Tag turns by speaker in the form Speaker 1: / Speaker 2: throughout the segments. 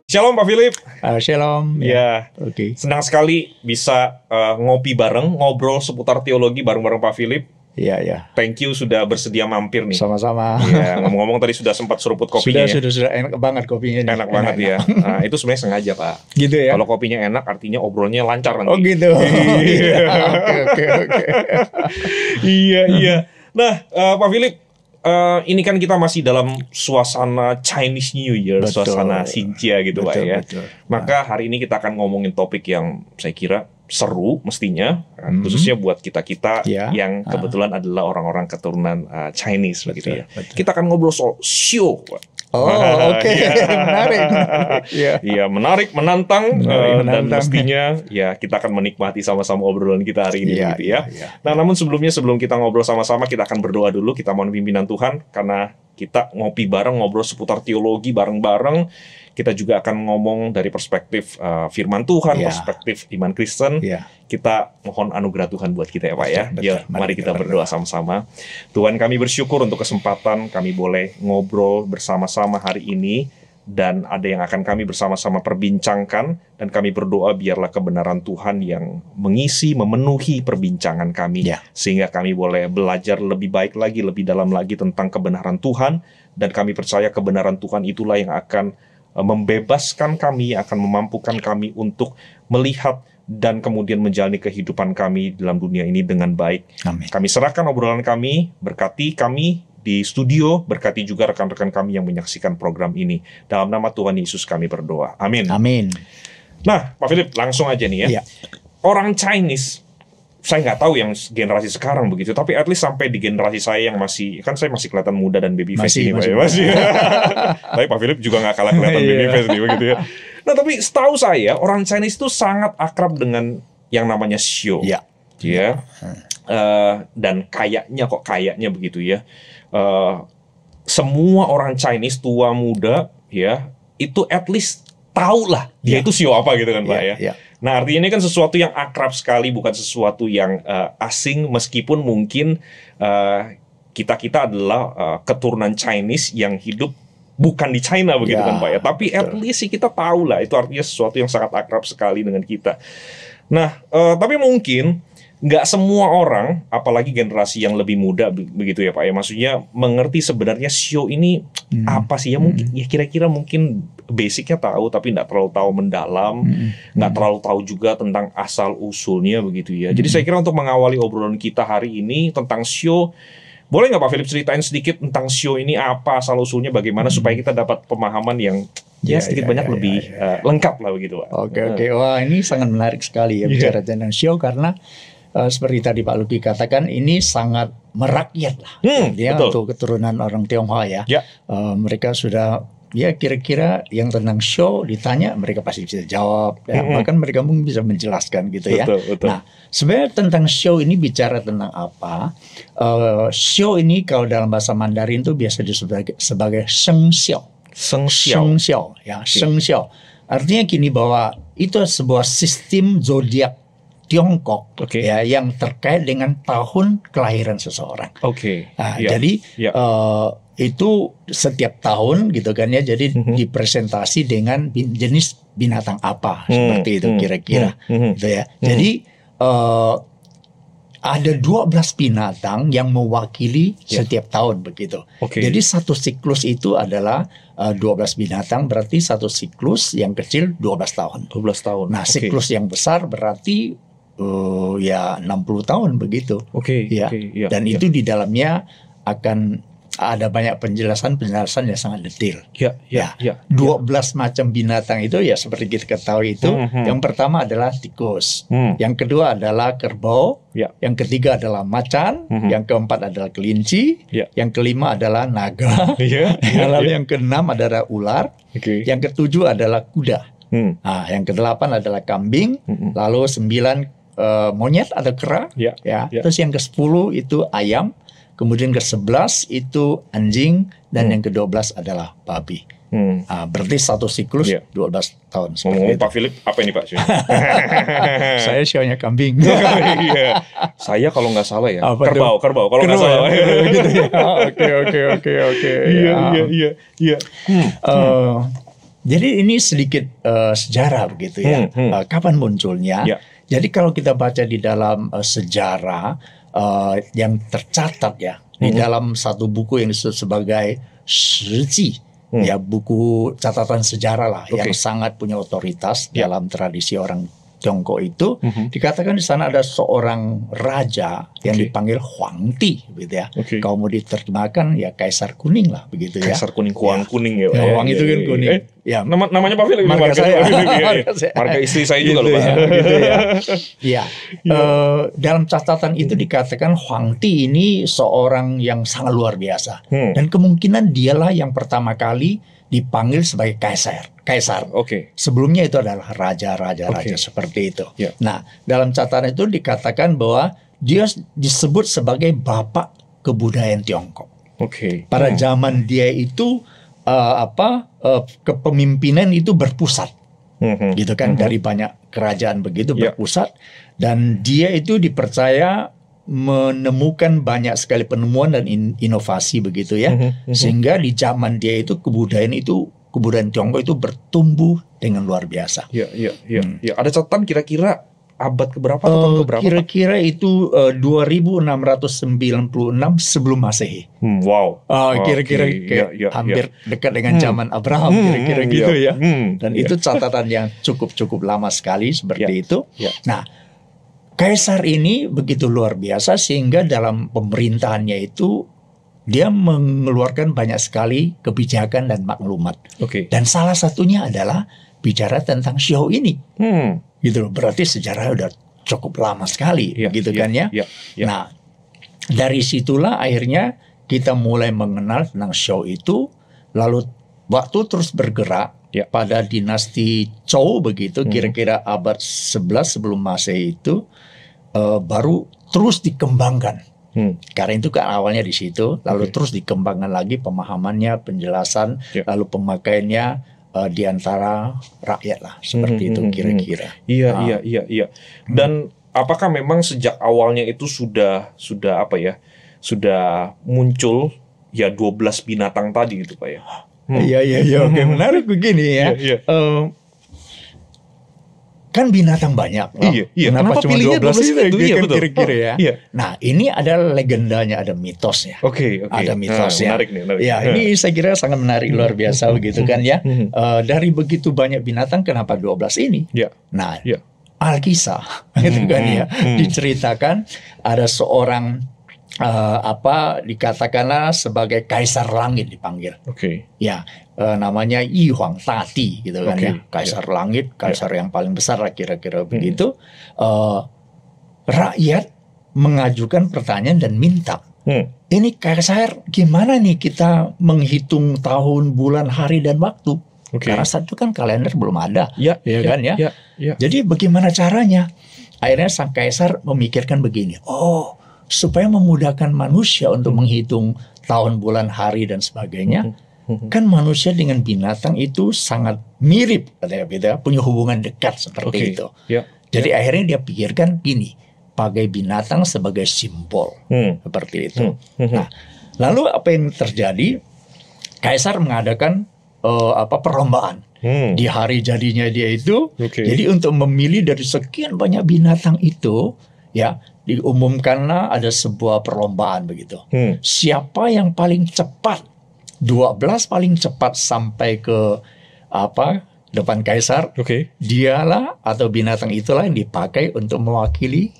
Speaker 1: Shalom Pak Philip.
Speaker 2: Shalom.
Speaker 1: Ya,
Speaker 2: Oke.
Speaker 1: senang sekali bisa ngopi bareng, ngobrol seputar teologi bareng-bareng Pak Philip.
Speaker 2: Iya, ya.
Speaker 1: Thank you sudah bersedia mampir nih.
Speaker 2: Sama-sama.
Speaker 1: Ya, ngomong-ngomong tadi sudah sempat seruput kopinya.
Speaker 2: Sudah enak banget kopinya nih.
Speaker 1: Enak banget ya. Nah, itu sebenarnya sengaja Pak.
Speaker 2: Gitu ya.
Speaker 1: Kalau kopinya enak artinya obrolnya lancar nanti.
Speaker 2: Oh gitu. Oke.
Speaker 1: Iya. Nah, Pak Philip, ini kan kita masih dalam suasana Chinese New Year,
Speaker 2: Betul.
Speaker 1: suasana Xinjia gitu Pak ya.
Speaker 2: Betul.
Speaker 1: Maka hari ini kita akan ngomongin topik yang saya kira seru mestinya, khususnya buat kita-kita
Speaker 2: Ya.
Speaker 1: yang kebetulan adalah orang-orang keturunan Chinese begitu ya.
Speaker 2: Betul.
Speaker 1: Kita akan ngobrol soal Xiu.
Speaker 2: Oh, oke. Menarik. Iya.
Speaker 1: Iya, menarik, menantang, dan
Speaker 2: menantang.
Speaker 1: mestinya ya kita akan menikmati sama-sama obrolan kita hari ini
Speaker 2: Iya,
Speaker 1: gitu ya.
Speaker 2: iya.
Speaker 1: Nah, namun sebelum kita ngobrol sama-sama, kita akan berdoa dulu, kita mohon pimpinan Tuhan karena kita ngopi bareng, ngobrol seputar teologi bareng-bareng. Kita juga akan ngomong dari perspektif firman Tuhan,
Speaker 2: Iya.
Speaker 1: perspektif iman Kristen.
Speaker 2: Iya.
Speaker 1: Kita mohon anugerah Tuhan buat kita ya Pak ya.
Speaker 2: Betul.
Speaker 1: Ya, mari kita berdoa sama-sama. Tuhan, kami bersyukur untuk kesempatan kami boleh ngobrol bersama-sama hari ini. Dan ada yang akan kami bersama-sama perbincangkan. Dan kami berdoa biarlah kebenaran Tuhan yang mengisi, memenuhi perbincangan kami.
Speaker 2: Ya.
Speaker 1: Sehingga kami boleh belajar lebih baik lagi, lebih dalam lagi tentang kebenaran Tuhan. Dan kami percaya kebenaran Tuhan itulah yang akan membebaskan kami, akan memampukan kami untuk melihat dan kemudian menjalani kehidupan kami dalam dunia ini dengan baik.
Speaker 2: Amin.
Speaker 1: Kami serahkan obrolan kami, berkati kami di studio, berkati juga rekan-rekan kami yang menyaksikan program ini. Dalam nama Tuhan Yesus kami berdoa. Amin.
Speaker 2: Amin.
Speaker 1: Nah, Pak Philip, langsung aja nih ya.
Speaker 2: Iya.
Speaker 1: Orang Chinese, saya nggak tahu yang generasi sekarang begitu, tapi at least sampai di generasi saya yang masih, kan saya masih kelihatan muda dan baby face ini Pak ya. Masih. Tapi Pak Philip juga nggak kalah kelihatan baby face nih begitu ya. Nah, tapi setahu saya orang Chinese itu sangat akrab dengan yang namanya Xiu.
Speaker 2: Iya.
Speaker 1: Ya. Dan kayaknya begitu ya. Semua orang Chinese tua muda ya itu at least tahu lah dia itu Xiu apa gitu kan Pak ya.
Speaker 2: Iya.
Speaker 1: Nah, artinya ini kan sesuatu yang akrab sekali, bukan sesuatu yang asing, meskipun mungkin kita adalah keturunan Chinese yang hidup bukan di China begitu kan Pak ya. Tapi at least sih kita tahu lah, itu artinya sesuatu yang sangat akrab sekali dengan kita. Nah, tapi mungkin nggak semua orang, apalagi generasi yang lebih muda begitu ya Pak ya, maksudnya mengerti sebenarnya Xiu ini apa sih ya. Mungkin ya kira-kira mungkin basicnya tahu tapi nggak terlalu tahu mendalam, nggak terlalu tahu juga tentang asal usulnya begitu ya. Jadi saya kira untuk mengawali obrolan kita hari ini tentang Xiu, boleh nggak Pak Philip ceritain sedikit tentang Xiu ini apa asal usulnya, bagaimana supaya kita dapat pemahaman yang sedikit banyak lebih lengkap lah begitu Pak.
Speaker 2: Oke. Wah, ini sangat menarik sekali ya bicara tentang Xiu karena seperti tadi Pak Luki katakan, ini sangat merakyat lah ya, untuk keturunan orang Tionghoa ya. Mereka sudah kira-kira yang tentang Xiu ditanya mereka pasti bisa jawab ya. Bahkan mereka mungkin bisa menjelaskan gitu ya.
Speaker 1: Betul.
Speaker 2: Nah, sebenarnya tentang Xiu ini bicara tentang apa? Xiu ini kalau dalam bahasa Mandarin itu biasa disebut sebagai Sheng Xiao. Sheng Xiao ya, Sheng Xiao. Artinya gini, bahwa itu sebuah sistem zodiak Tiongkok ya, yang terkait dengan tahun kelahiran seseorang. Jadi itu setiap tahun gitu kan ya. Jadi dipresentasi dengan jenis binatang apa seperti itu kira-kira gitu ya. Jadi ada 12 binatang yang mewakili setiap tahun begitu. Jadi satu siklus itu adalah 12 binatang, berarti satu siklus yang kecil 12 tahun.
Speaker 1: 12 tahun.
Speaker 2: Nah, siklus yang besar berarti 60 tahun begitu. Dan itu di dalamnya akan ada banyak penjelasan yang sangat detail. 12 macam binatang itu ya seperti kita ketahui itu. Yang pertama adalah tikus, yang kedua adalah kerbau, yang ketiga adalah macan, yang keempat adalah kelinci, yang kelima adalah naga, lalu yang keenam adalah ular, yang ketujuh adalah kuda, yang kedelapan adalah kambing, lalu 9 monyet atau kera, terus yang ke-10 itu ayam, kemudian ke-11 itu anjing, dan yang ke-12 adalah babi. Berarti satu siklus 12 tahun.
Speaker 1: Ngomong Pak Philip, apa ini Pak?
Speaker 2: Saya sionya kambing.
Speaker 1: Saya kalau nggak salah ya, kerbau kalau nggak salah.
Speaker 2: Gitu ya. Oke.
Speaker 1: Iya.
Speaker 2: Jadi ini sedikit sejarah begitu ya. Kapan munculnya? Ya. Jadi kalau kita baca di dalam sejarah yang tercatat ya di dalam satu buku yang disebut sebagai Shiji, ya buku catatan sejarah lah yang sangat punya otoritas dalam tradisi orang Tiongkok itu, dikatakan di sana ada seorang raja yang dipanggil Huangti, gitu ya. Kalau mau diterjemahkan ya Kaisar Kuning lah, begitu ya.
Speaker 1: Kaisar Kuning, Huang Kuning ya.
Speaker 2: Huang itu kan kuning.
Speaker 1: Ya, namanya Pak Phil,
Speaker 2: marga saya.
Speaker 1: Marga istri saya juga loh, Pak.
Speaker 2: Gitu ya. Ya. Dalam catatan itu dikatakan Huangti ini seorang yang sangat luar biasa. Dan kemungkinan dialah yang pertama kali dipanggil sebagai kaisar. Sebelumnya itu adalah raja seperti itu. Nah, dalam catatan itu dikatakan bahwa dia disebut sebagai bapak kebudayaan Tiongkok. Pada zaman dia itu kepemimpinan itu berpusat, gitu kan, dari banyak kerajaan begitu berpusat, dan dia itu dipercaya menemukan banyak sekali penemuan dan inovasi begitu ya, sehingga di zaman dia itu kebudayaan Tiongkok itu bertumbuh dengan luar biasa.
Speaker 1: Ya. Ada catatan kira-kira abad keberapa atau tahun keberapa?
Speaker 2: Kira-kira itu 2696 sebelum Masehi.
Speaker 1: Wow.
Speaker 2: Kira-kira hampir dekat dengan zaman Abraham, kira-kira gitu ya. Dan itu catatan yang cukup lama sekali seperti itu. Nah, Kaisar ini begitu luar biasa sehingga dalam pemerintahannya itu dia mengeluarkan banyak sekali kebijakan dan maklumat. Dan salah satunya adalah bicara tentang show ini. Gitu loh. Berarti sejarah udah cukup lama sekali, gitu kan ya. Nah, dari situlah akhirnya kita mulai mengenal tentang show itu. Lalu waktu terus bergerak pada dinasti Zhou begitu, kira-kira abad 11 sebelum Masehi itu baru terus dikembangkan. Karena itu kan awalnya di situ, lalu terus dikembangkan lagi pemahamannya, penjelasan, lalu pemakaiannya di antara rakyat lah, seperti itu kira-kira.
Speaker 1: Iya. Dan apakah memang sejak awalnya itu sudah muncul ya 12 binatang tadi itu Pak ya?
Speaker 2: Iya. Oke, menarik begini ya. Kan binatang banyak. Kenapa cuma 12 itu ya, kira-kira ya. Nah, ini ada legendanya, ada mitosnya. Ada mitosnya.
Speaker 1: Menarik nih.
Speaker 2: Ya, ini saya kira sangat menarik, luar biasa begitu kan ya. Dari begitu banyak binatang, kenapa 12 ini? Nah, Alkisah gitu kan ya. Diceritakan ada seorang dikatakanlah sebagai Kaisar Langit dipanggil. Namanya Yi Huang Tati gitu kan ya. Kaisar Langit, kaisar yang paling besar lah kira-kira begitu. Rakyat mengajukan pertanyaan dan minta. Ini kaisar, gimana nih kita menghitung tahun, bulan, hari dan waktu? Karena saat itu kan kalender belum ada, kan ya. Jadi bagaimana caranya? Akhirnya sang kaisar memikirkan begini. Supaya memudahkan manusia untuk menghitung tahun, bulan, hari dan sebagainya. Kan manusia dengan binatang itu sangat mirip, katanya, punya hubungan dekat seperti itu. Jadi akhirnya dia pikirkan gini, pakai binatang sebagai simbol, seperti itu. Nah, lalu apa yang terjadi? Kaisar mengadakan perlombaan di hari jadinya dia itu. Jadi untuk memilih dari sekian banyak binatang itu, ya diumumkanlah ada sebuah perlombaan begitu. Siapa yang paling cepat? 12 paling cepat sampai ke depan kaisar, dialah atau binatang itulah yang dipakai untuk mewakili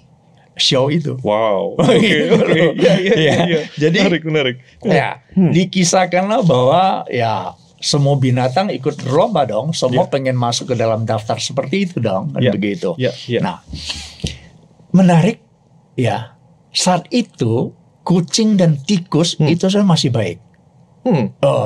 Speaker 2: show itu.
Speaker 1: Wow.
Speaker 2: Jadi
Speaker 1: menarik.
Speaker 2: Dikisahkanlah bahwa semua binatang ikut lomba dong, semua pengen masuk ke dalam daftar seperti itu dong, kan begitu. Nah, menarik saat itu kucing dan tikus itu masih baik.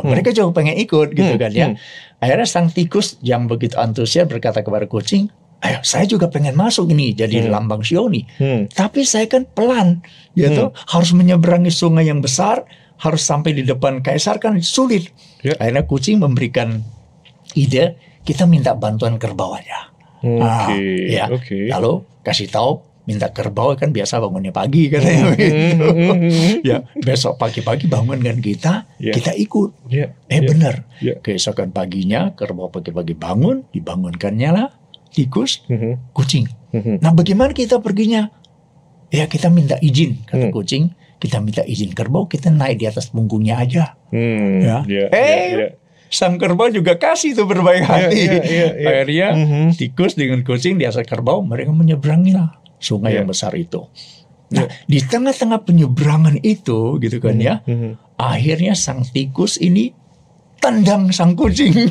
Speaker 2: Mereka juga pengen ikut gitu kan ya. Akhirnya sang tikus yang begitu antusias berkata kepada kucing, ayo saya juga pengen masuk ini jadi lambang show nih. Tapi saya kan pelan gitu, harus menyeberangi sungai yang besar, harus sampai di depan kaisar kan sulit. Akhirnya kucing memberikan ide, kita minta bantuan kerbau aja. Lalu kasih tahu minta kerbau kan biasa bangunnya pagi katanya begitu. Ya besok pagi-pagi bangunkan kita, kita ikut. Benar. Keesokan paginya kerbau pagi-pagi bangun, dibangunkannya lah tikus, kucing. Nah bagaimana kita perginya? Ya kita minta izin, kata kucing. Kita minta izin kerbau, kita naik di atas punggungnya aja. Sang kerbau juga kasih tuh berbaik hati. Akhirnya tikus dengan kucing di atas kerbau, mereka menyeberangilah sungai yang besar itu. Nah, di tengah-tengah penyeberangan itu, gitu kan ya, akhirnya sang tikus ini tendang sang kucing.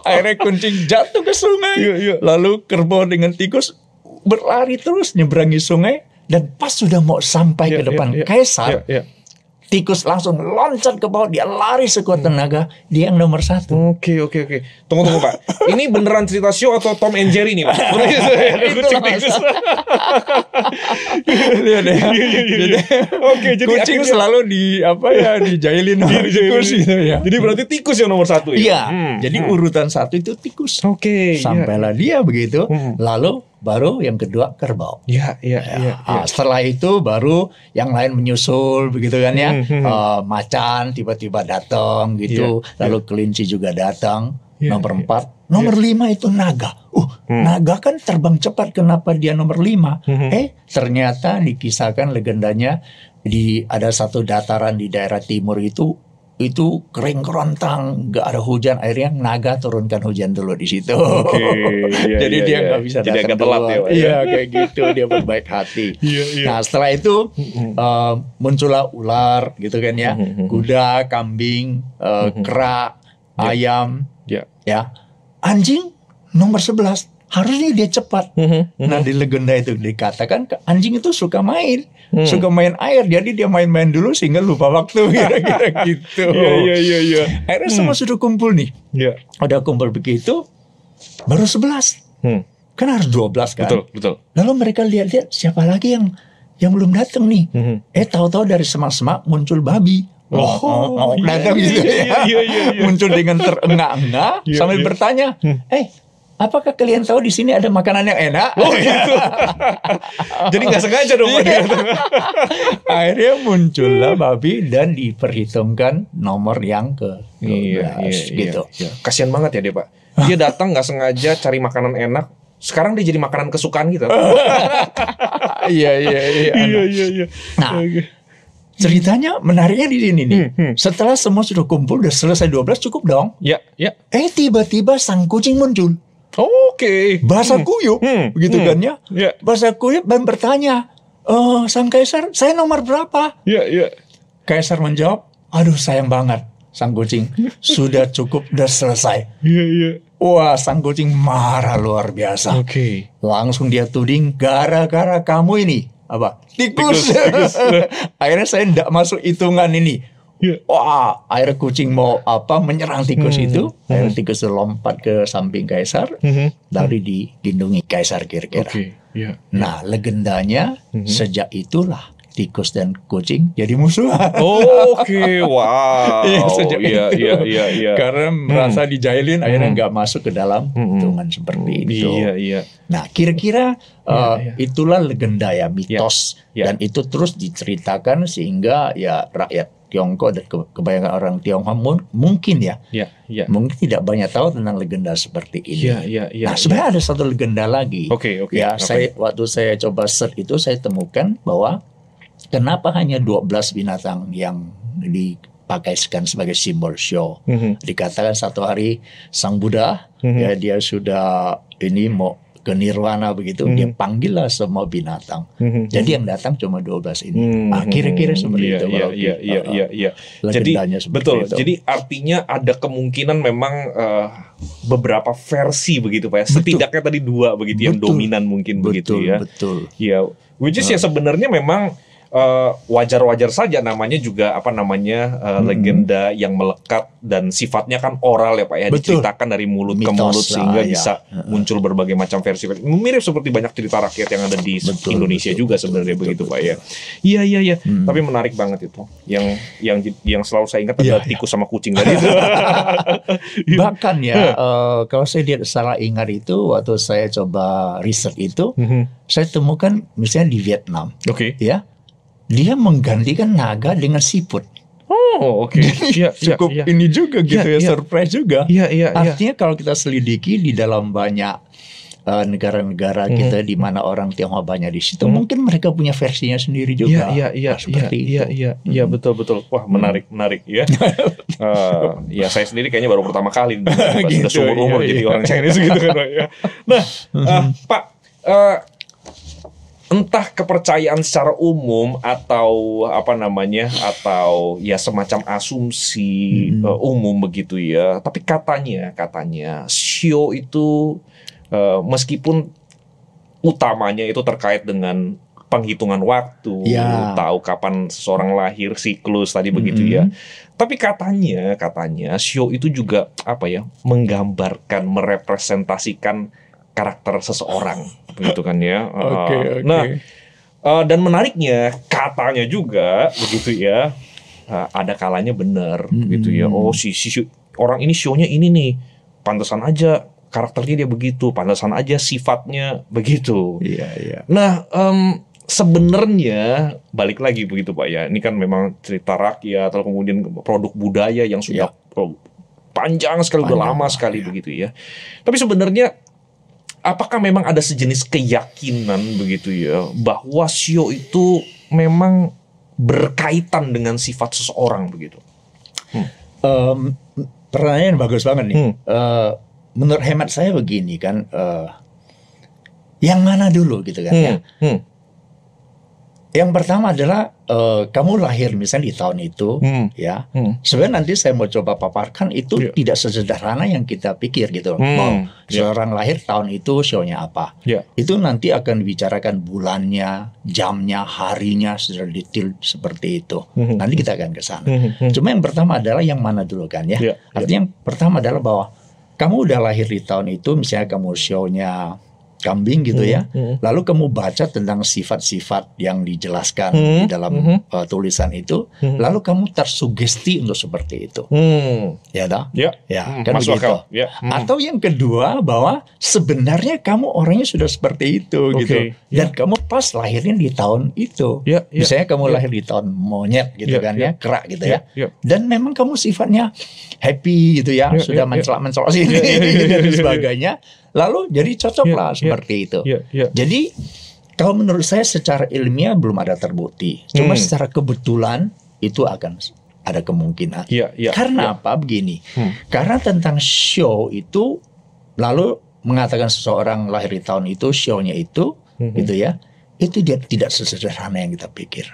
Speaker 2: Akhirnya kucing jatuh ke sungai. Lalu kerbau dengan tikus berlari terus nyeberangi sungai. Dan pas sudah mau sampai ke depan kaisar, tikus langsung loncat ke bawah, dia lari sekuat tenaga, dia yang nomor 1.
Speaker 1: Oke. Tunggu Pak. Ini beneran cerita show atau Tom and Jerry nih Pak? Kucing tikus.
Speaker 2: Jadi kucing selalu dijailin sama tikus gitu ya.
Speaker 1: Jadi berarti tikus yang nomor 1 ya?
Speaker 2: Iya. Jadi urutan 1 itu tikus. Sampailah dia begitu, lalu baru yang kedua kerbau. Setelah itu baru yang lain menyusul begitu kan ya. Macan tiba-tiba datang gitu. Lalu kelinci juga datang. Nomor 4. Nomor 5 itu naga. Naga kan terbang cepat. Kenapa dia nomor 5? Ternyata dikisahkan legendanya ada satu dataran di daerah timur itu kering kerontang, nggak ada hujan, akhirnya naga turunkan hujan dulu di situ. Jadi dia nggak bisa datang keluar. Kayak gitu, dia berbaik hati. Nah setelah itu muncullah ular gitu kan ya, kuda, kambing, kera, ayam, anjing nomor 11. Harusnya dia cepat. Nah di legenda itu dikatakan anjing itu suka main air, jadi dia main-main dulu sehingga lupa waktu kira-kira gitu. Akhirnya semua sudah kumpul nih. Udah kumpul begitu, baru 11. Kan harus 12 kan.
Speaker 1: Betul.
Speaker 2: Lalu mereka lihat-lihat siapa lagi yang belum datang nih. Tahu-tahu dari semak-semak muncul babi. Datang gitu ya. Muncul dengan terengah-engah sambil bertanya, apakah kalian tahu di sini ada makanan yang enak?
Speaker 1: Gitu. Jadi nggak sengaja dong.
Speaker 2: Akhirnya muncullah babi dan diperhitungkan nomor yang ke-12 gitu.
Speaker 1: Kasian banget ya dia Pak. Dia datang nggak sengaja cari makanan enak. Sekarang dia jadi makanan kesukaan kita.
Speaker 2: Iya. Nah, ceritanya menariknya di sini nih. Setelah semua sudah kumpul, udah selesai 12 cukup dong. Tiba-tiba sang kucing muncul. Bahasa kuyup, begitu kan ya? Bahasa kuyup dan bertanya, sang kaisar, saya nomor berapa? Kaisar menjawab, aduh sayang banget, sang kucing, sudah cukup, udah selesai. Wah, sang kucing marah luar biasa. Langsung dia tuding, gara-gara kamu ini apa? Tikus. Akhirnya saya tidak masuk hitungan ini. Wah, akhirnya kucing mau menyerang tikus itu. Akhirnya tikus itu lompat ke samping kaisar, lalu dilindungi kaisar kira-kira. Nah, legendanya sejak itulah tikus dan kucing jadi musuhan.
Speaker 1: Wow. Iya.
Speaker 2: Karena merasa dijailin, akhirnya nggak masuk ke dalam hitungan seperti itu. Nah, kira-kira itulah legenda ya, mitos, dan itu terus diceritakan sehingga ya rakyat Tiongkok dan kebanyakan orang Tionghoa mungkin mungkin tidak banyak tahu tentang legenda seperti ini. Nah, sebenarnya ada satu legenda lagi. Waktu saya coba search itu saya temukan bahwa kenapa hanya 12 binatang yang dipakaikan sebagai simbol show. Dikatakan satu hari sang Buddha dia sudah mau ke nirwana begitu, dia panggillah semua binatang. Jadi yang datang cuma 12 ini. Kira-kira seperti itu.
Speaker 1: Legendanya seperti itu. Jadi artinya ada kemungkinan memang beberapa versi begitu Pak ya. Setidaknya tadi 2 begitu yang dominan mungkin begitu ya.
Speaker 2: Betul.
Speaker 1: Which is ya sebenarnya memang wajar-wajar saja, namanya juga apa namanya legenda yang melekat dan sifatnya kan oral ya Pak ya.
Speaker 2: Betul.
Speaker 1: Diceritakan dari mulut ke mulut sehingga bisa muncul berbagai macam versi. Mirip seperti banyak cerita rakyat yang ada di Indonesia juga sebenarnya begitu Pak ya. Iya. Tapi menarik banget itu. Yang selalu saya ingat adalah tikus sama kucing tadi itu.
Speaker 2: Bahkan ya kalau saya tidak salah ingat itu waktu saya coba riset itu, saya temukan misalnya di Vietnam, ya, dia menggantikan naga dengan siput.
Speaker 1: Oh, oke.
Speaker 2: Cukup ini juga gitu surprise juga.
Speaker 1: Iya.
Speaker 2: Artinya kalau kita selidiki di dalam banyak negara-negara kita di mana orang Tionghoa banyak di situ, mungkin mereka punya versinya sendiri juga.
Speaker 1: Iya, betul. Wah, menarik ya. Ya saya sendiri kayaknya baru pertama kali sudah seumur umur jadi orang Chinese gitu kan Pak ya. Nah, Pak, entah kepercayaan secara umum atau apa namanya, atau ya semacam asumsi umum begitu ya. Tapi katanya shio itu meskipun utamanya itu terkait dengan penghitungan waktu, tahu kapan seseorang lahir, siklus tadi begitu ya. Tapi katanya shio itu juga apa ya, menggambarkan, merepresentasikan karakter seseorang, begitu kan ya. Nah, dan menariknya katanya juga begitu ya, ada kalanya benar, gitu ya. Oh si orang ini shio-nya ini nih, pantesan aja karakternya dia begitu, pantesan aja sifatnya begitu.
Speaker 2: Iya.
Speaker 1: Nah, sebenarnya balik lagi begitu Pak ya. Ini kan memang cerita rakyat atau kemudian produk budaya yang sudah panjang sekali, udah lama sekali begitu ya. Tapi sebenarnya apakah memang ada sejenis keyakinan begitu ya bahwa shio itu memang berkaitan dengan sifat seseorang begitu?
Speaker 2: Pertanyaan bagus banget nih. Menurut hemat saya begini kan, yang mana dulu gitu kan ya. Yang pertama adalah kamu lahir misalnya di tahun itu, ya. Sebenarnya nanti saya mau coba paparkan itu tidak sesederhana yang kita pikir gitu. Seorang lahir tahun itu shio-nya apa? Itu nanti akan dibicarakan bulannya, jamnya, harinya secara detail seperti itu. Nanti kita akan ke sana. Cuma yang pertama adalah yang mana dulu kan ya. Artinya yang pertama adalah bahwa kamu udah lahir di tahun itu, misalnya kamu shio-nya kambing gitu ya. Lalu kamu baca tentang sifat-sifat yang dijelaskan di dalam tulisan itu. Lalu kamu tersugesti untuk seperti itu. Ya dah? Ya, kan begitu. Atau yang kedua bahwa sebenarnya kamu orangnya sudah seperti itu gitu. Dan kamu pas lahirnya di tahun itu. Misalnya kamu lahir di tahun monyet gitu kan ya, kerak gitu ya. Dan memang kamu sifatnya happy gitu ya, sudah mencolok-mencolok sini dan sebagainya. Lalu jadi cocoklah seperti itu. Jadi kalau menurut saya secara ilmiah belum ada terbukti. Cuma secara kebetulan itu akan ada kemungkinan. Karena apa? Begini. Karena tentang shio itu lalu mengatakan seseorang lahir di tahun itu, shio-nya itu gitu ya. Itu dia tidak sesederhana yang kita pikir.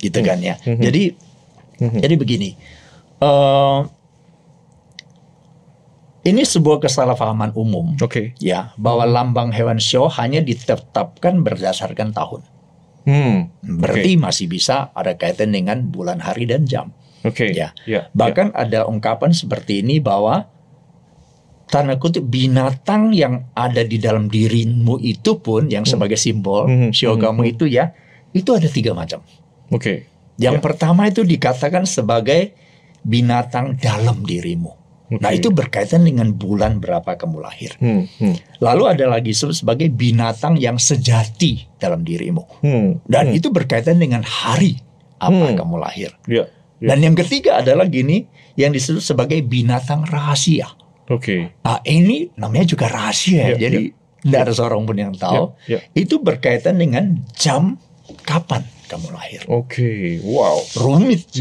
Speaker 2: Gitu kan ya. Jadi begini. Ini sebuah kesalahpahaman umum, ya, bahwa lambang hewan shio hanya ditetapkan berdasarkan tahun. Berarti masih bisa ada kaitan dengan bulan, hari, dan jam. Bahkan ada ungkapan seperti ini bahwa tanda kutip binatang yang ada di dalam dirimu itu pun yang sebagai simbol shio kamu itu ya, itu ada 3 macam. Yang pertama itu dikatakan sebagai binatang dalam dirimu. Nah itu berkaitan dengan bulan berapa kamu lahir. Lalu ada lagi sebagai binatang yang sejati dalam dirimu. Dan itu berkaitan dengan hari apa kamu lahir. Dan yang ketiga adalah gini, yang disebut sebagai binatang rahasia. Nah ini namanya juga rahasia. Jadi tidak ada seorang pun yang tahu. Itu berkaitan dengan jam kapan kamu lahir.
Speaker 1: Wow.
Speaker 2: Rumit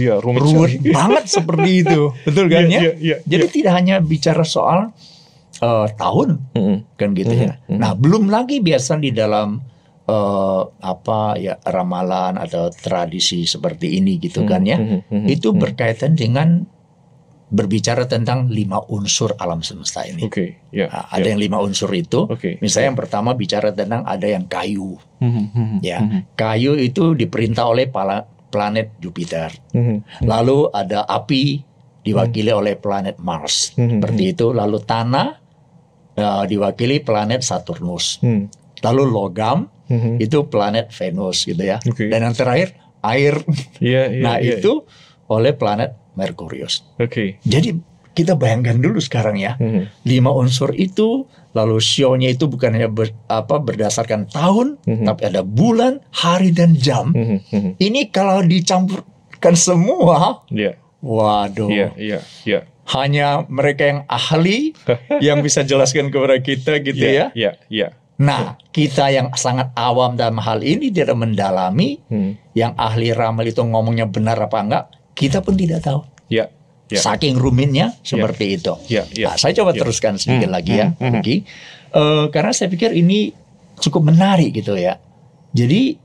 Speaker 2: banget seperti itu, betul kan ya? Jadi tidak hanya bicara soal tahun, kan gitu ya. Nah, belum lagi biasa di dalam ramalan atau tradisi seperti ini gitu kan ya. Itu berkaitan dengan berbicara tentang 5 unsur alam semesta ini. Ada yang 5 unsur itu. Misalnya yang pertama bicara tentang ada yang kayu. Kayu itu diperintah oleh planet Jupiter. Lalu ada api diwakili oleh planet Mars. Seperti itu. Lalu tanah diwakili planet Saturnus. Lalu logam itu planet Venus gitu ya. Dan yang terakhir air. Itu oleh planet Merkurius. Jadi kita bayangkan dulu sekarang ya, 5 unsur itu, lalu sionya itu bukan hanya berdasarkan tahun, tapi ada bulan, hari dan jam. Ini kalau dicampurkan semua, waduh. Hanya mereka yang ahli yang bisa jelaskan kepada kita gitu ya. Nah, kita yang sangat awam dalam hal ini tidak mendalami, yang ahli ramal itu ngomongnya benar apa enggak, kita pun tidak tahu. Saking rumitnya seperti itu. Nah, saya coba teruskan sedikit lagi ya, karena saya pikir ini cukup menarik gitu ya. Jadi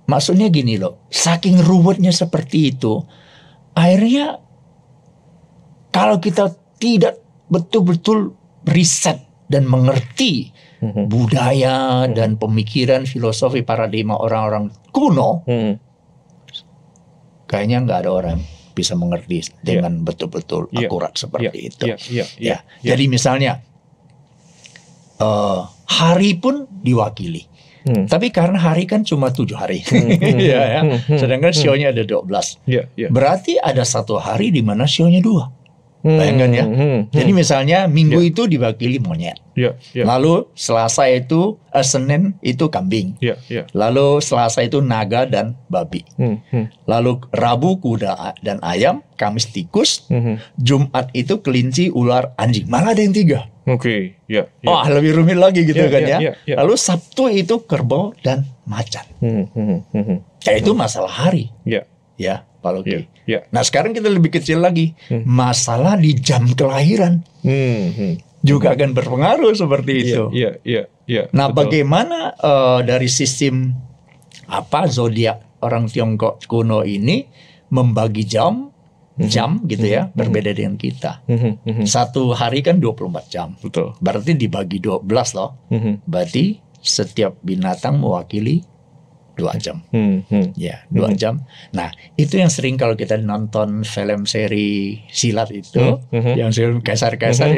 Speaker 2: maksudnya gini loh, saking ruwetnya seperti itu, akhirnya kalau kita tidak betul-betul riset dan mengerti budaya dan pemikiran filosofi paradigma orang-orang kuno, kayaknya nggak ada orang bisa mengerti dengan betul-betul akurat seperti itu. Jadi misalnya hari pun diwakili, tapi karena hari kan cuma 7 hari, sedangkan sionya ada 12. Berarti ada 1 hari di mana sionya 2. Bayangkan ya. Jadi misalnya minggu itu diwakili monyet. Lalu Selasa itu Senin itu kambing. Lalu Selasa itu naga dan babi. Lalu Rabu kuda dan ayam, Kamis tikus, Jumat itu kelinci, ular, anjing. Malah ada yang 3. Wah, lebih rumit lagi gitu kan ya. Lalu Sabtu itu kerbau dan macan. Ya itu masalah hari. Ya, Pak Loki. Nah sekarang kita lebih kecil lagi, masalah di jam kelahiran juga akan berpengaruh seperti itu. Nah bagaimana dari sistem zodiak orang Tiongkok kuno ini membagi jam gitu ya, berbeda dengan kita. 1 hari kan 24 jam. Berarti dibagi 12 loh. Berarti setiap binatang mewakili 2 jam. 2 jam. Nah, itu yang sering kalau kita nonton film seri silat itu, yang film kaisar-kaisar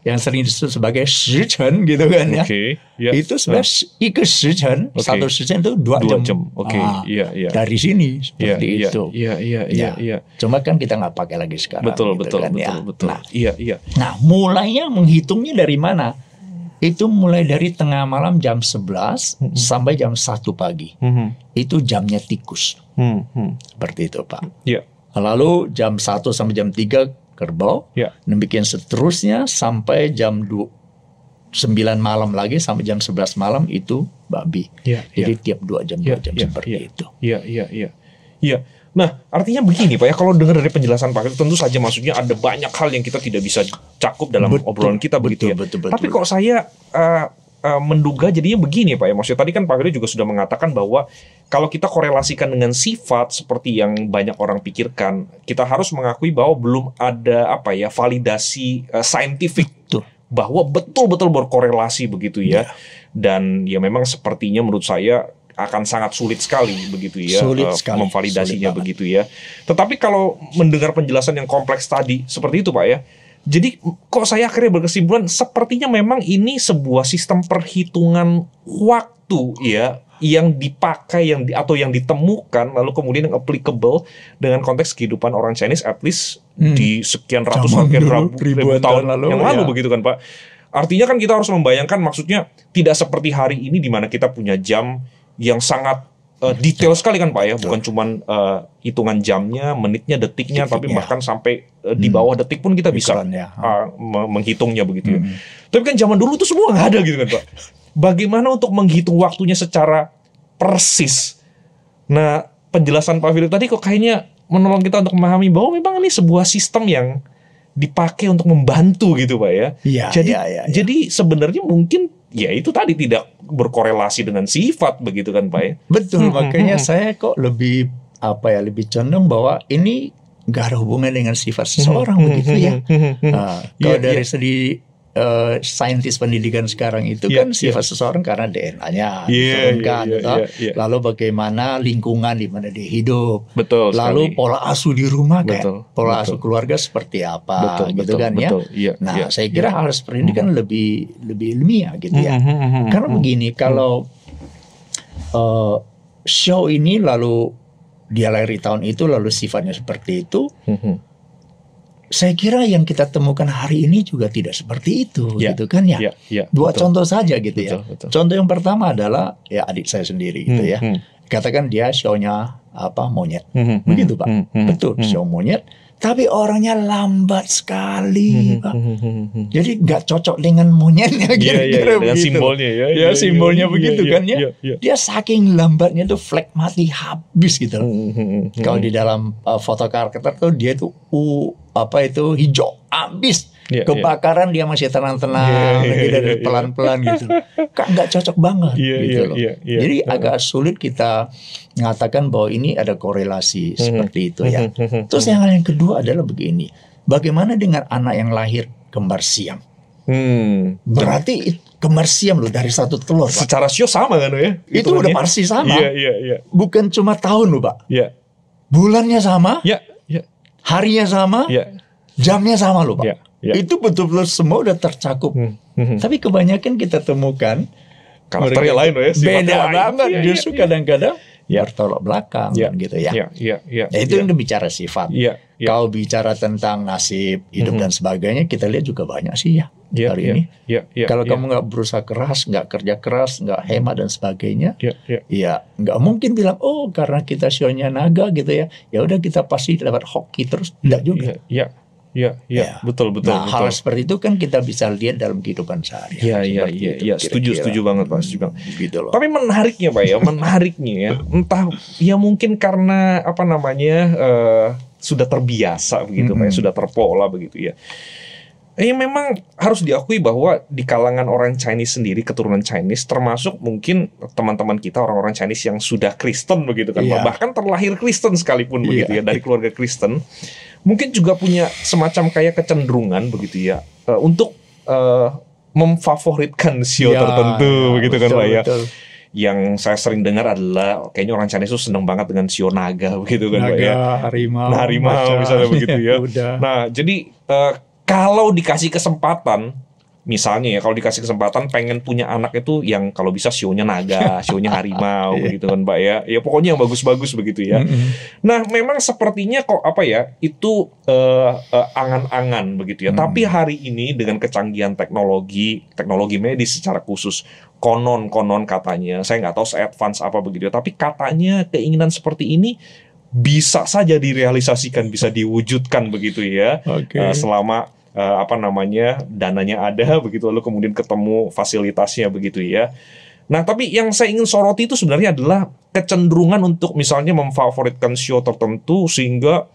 Speaker 2: yang sering disebut sebagai shichen gitu kan ya. Itu sebenarnya ikut shichen, 1 shichen itu 2 jam. Dari sini seperti itu. Cuma kan kita nggak pakai lagi sekarang. Betul. Nah, mulainya menghitungnya dari mana? Itu mulai dari tengah malam jam 11 sampai jam 1 pagi. Itu jamnya tikus. Seperti itu, Pak. Lalu jam 1 sampai jam 3 kerbau. Demikian seterusnya sampai jam 9 malam lagi sampai jam 11 malam itu babi. Jadi tiap 2 jam seperti itu.
Speaker 1: Nah, artinya begini Pak ya, kalau dengar dari penjelasan Pak itu tentu saja maksudnya ada banyak hal yang kita tidak bisa cakup dalam obrolan kita begitu ya. Tapi kok saya menduga jadinya begini Pak ya, maksudnya tadi kan Pak Firly juga sudah mengatakan bahwa kalau kita korelasikan dengan sifat seperti yang banyak orang pikirkan, kita harus mengakui bahwa belum ada validasi saintifik bahwa betul-betul berkorelasi begitu ya. Dan ya memang sepertinya menurut saya akan sangat sulit sekali begitu ya, memvalidasinya begitu ya. Tetapi kalau mendengar penjelasan yang kompleks tadi seperti itu Pak ya, jadi kok saya akhirnya berkesimpulan sepertinya memang ini sebuah sistem perhitungan waktu ya yang dipakai atau yang ditemukan lalu kemudian yang applicable dengan konteks kehidupan orang Chinese at least di sekian ratus ribu tahun yang lalu begitu kan Pak. Artinya kan kita harus membayangkan maksudnya tidak seperti hari ini di mana kita punya jam yang sangat detail sekali kan Pak ya, bukan cuman hitungan jamnya, menitnya, detiknya, tapi bahkan sampai di bawah detik pun kita bisa menghitungnya begitu ya. Tapi kan zaman dulu itu semua nggak ada gitu kan Pak. Bagaimana untuk menghitung waktunya secara persis? Nah, penjelasan Pak Firly tadi kok kayaknya menolong kita untuk memahami bahwa memang ini sebuah sistem yang dipakai untuk membantu gitu Pak ya. Jadi sebenarnya mungkin ya itu tadi tidak berkorelasi dengan sifat begitu kan Pak ya.
Speaker 2: Betul, makanya saya kok lebih lebih condong bahwa ini nggak ada hubungan dengan sifat seseorang begitu ya. Kalau dari segi saintis pendidikan sekarang itu kan sifat seseorang karena DNA-nya diturunkan, lalu bagaimana lingkungan di mana dia hidup, lalu pola asuh di rumah kan, pola asuh keluarga seperti apa, gitu kan ya. Nah, saya kira hal seperti ini kan lebih ilmiah gitu ya. Karena begini, kalau show ini lalu dia lahir di tahun itu lalu sifatnya seperti itu. Saya kira yang kita temukan hari ini juga tidak seperti itu, gitu kan ya. Dua contoh saja gitu ya. Contoh yang pertama adalah ya adik saya sendiri gitu ya. Katakan dia show-nya monyet, begitu Pak. Betul, show monyet. Tapi orangnya lambat sekali, Pak. Jadi nggak cocok dengan monyetnya, kira-kira
Speaker 1: dengan
Speaker 2: begitu.
Speaker 1: Simbolnya
Speaker 2: simbolnya begitu kan ya. Dia saking lambatnya tuh flekmati habis gitu. Kalau di dalam foto karakter tuh dia tuh hijau habis. Kebakaran dia masih tenang-tenang, dan pelan-pelan gitu. Nggak cocok banget gitu loh. Jadi agak sulit kita mengatakan bahwa ini ada korelasi seperti itu ya. Terus yang kedua adalah begini, bagaimana dengan anak yang lahir kembar siam? Berarti kembar siam loh, dari satu telur, Pak.
Speaker 1: Secara sio sama kan ya?
Speaker 2: Itu udah pasti sama. Bukan cuma tahun loh, Pak. Bulannya sama, harinya sama, jamnya sama loh, Pak. Itu betul-betul semua udah tercakup. Tapi kebanyakan kita temukan
Speaker 1: karakternya lain loh ya.
Speaker 2: Beda banget. Justru kadang-kadang bertolak belakang gitu ya. Itu yang bicara sifat. Kalau bicara tentang nasib, hidup dan sebagainya, kita lihat juga banyak sih ya hari ini. Kalau kamu nggak berusaha keras, nggak kerja keras, nggak hemat dan sebagainya, ya nggak mungkin bilang karena kita sionya naga gitu ya. Ya udah kita pasti dapat hoki terus. Tidak juga. Betul. Nah, hal seperti itu kan kita bisa lihat dalam kehidupan sehari-hari.
Speaker 1: Setuju banget Pak.
Speaker 2: Gitu loh.
Speaker 1: Tapi menariknya Pak ya, entah ya mungkin karena sudah terbiasa begitu Pak ya, sudah terpola begitu ya. Memang harus diakui bahwa di kalangan orang Chinese sendiri, keturunan Chinese, termasuk mungkin teman-teman kita orang-orang Chinese yang sudah Kristen begitu kan, bahkan terlahir Kristen sekalipun begitu ya, dari keluarga Kristen, mungkin juga punya semacam kayak kecenderungan begitu ya untuk memfavoritkan sio tertentu begitu kan Pak ya. Yang saya sering dengar adalah kayaknya orang Chinese itu senang banget dengan sio naga begitu kan Pak ya. Harimau misalnya begitu ya. Nah, jadi kalau dikasih kesempatan, misalnya ya, kalau dikasih kesempatan pengen punya anak itu yang kalau bisa sionya naga, sionya harimau begitu kan Pak ya. Ya pokoknya yang bagus-bagus begitu ya. Nah, memang sepertinya kok itu angan-angan begitu ya. Tapi hari ini dengan kecanggihan teknologi medis secara khusus, konon katanya, saya nggak tahu se-advance apa begitu ya, tapi katanya keinginan seperti ini bisa saja direalisasikan, bisa diwujudkan begitu ya. Selama dananya ada begitu, lalu kemudian ketemu fasilitasnya begitu ya. Nah, tapi yang saya ingin soroti itu sebenarnya adalah kecenderungan untuk misalnya memfavoritkan show tertentu, sehingga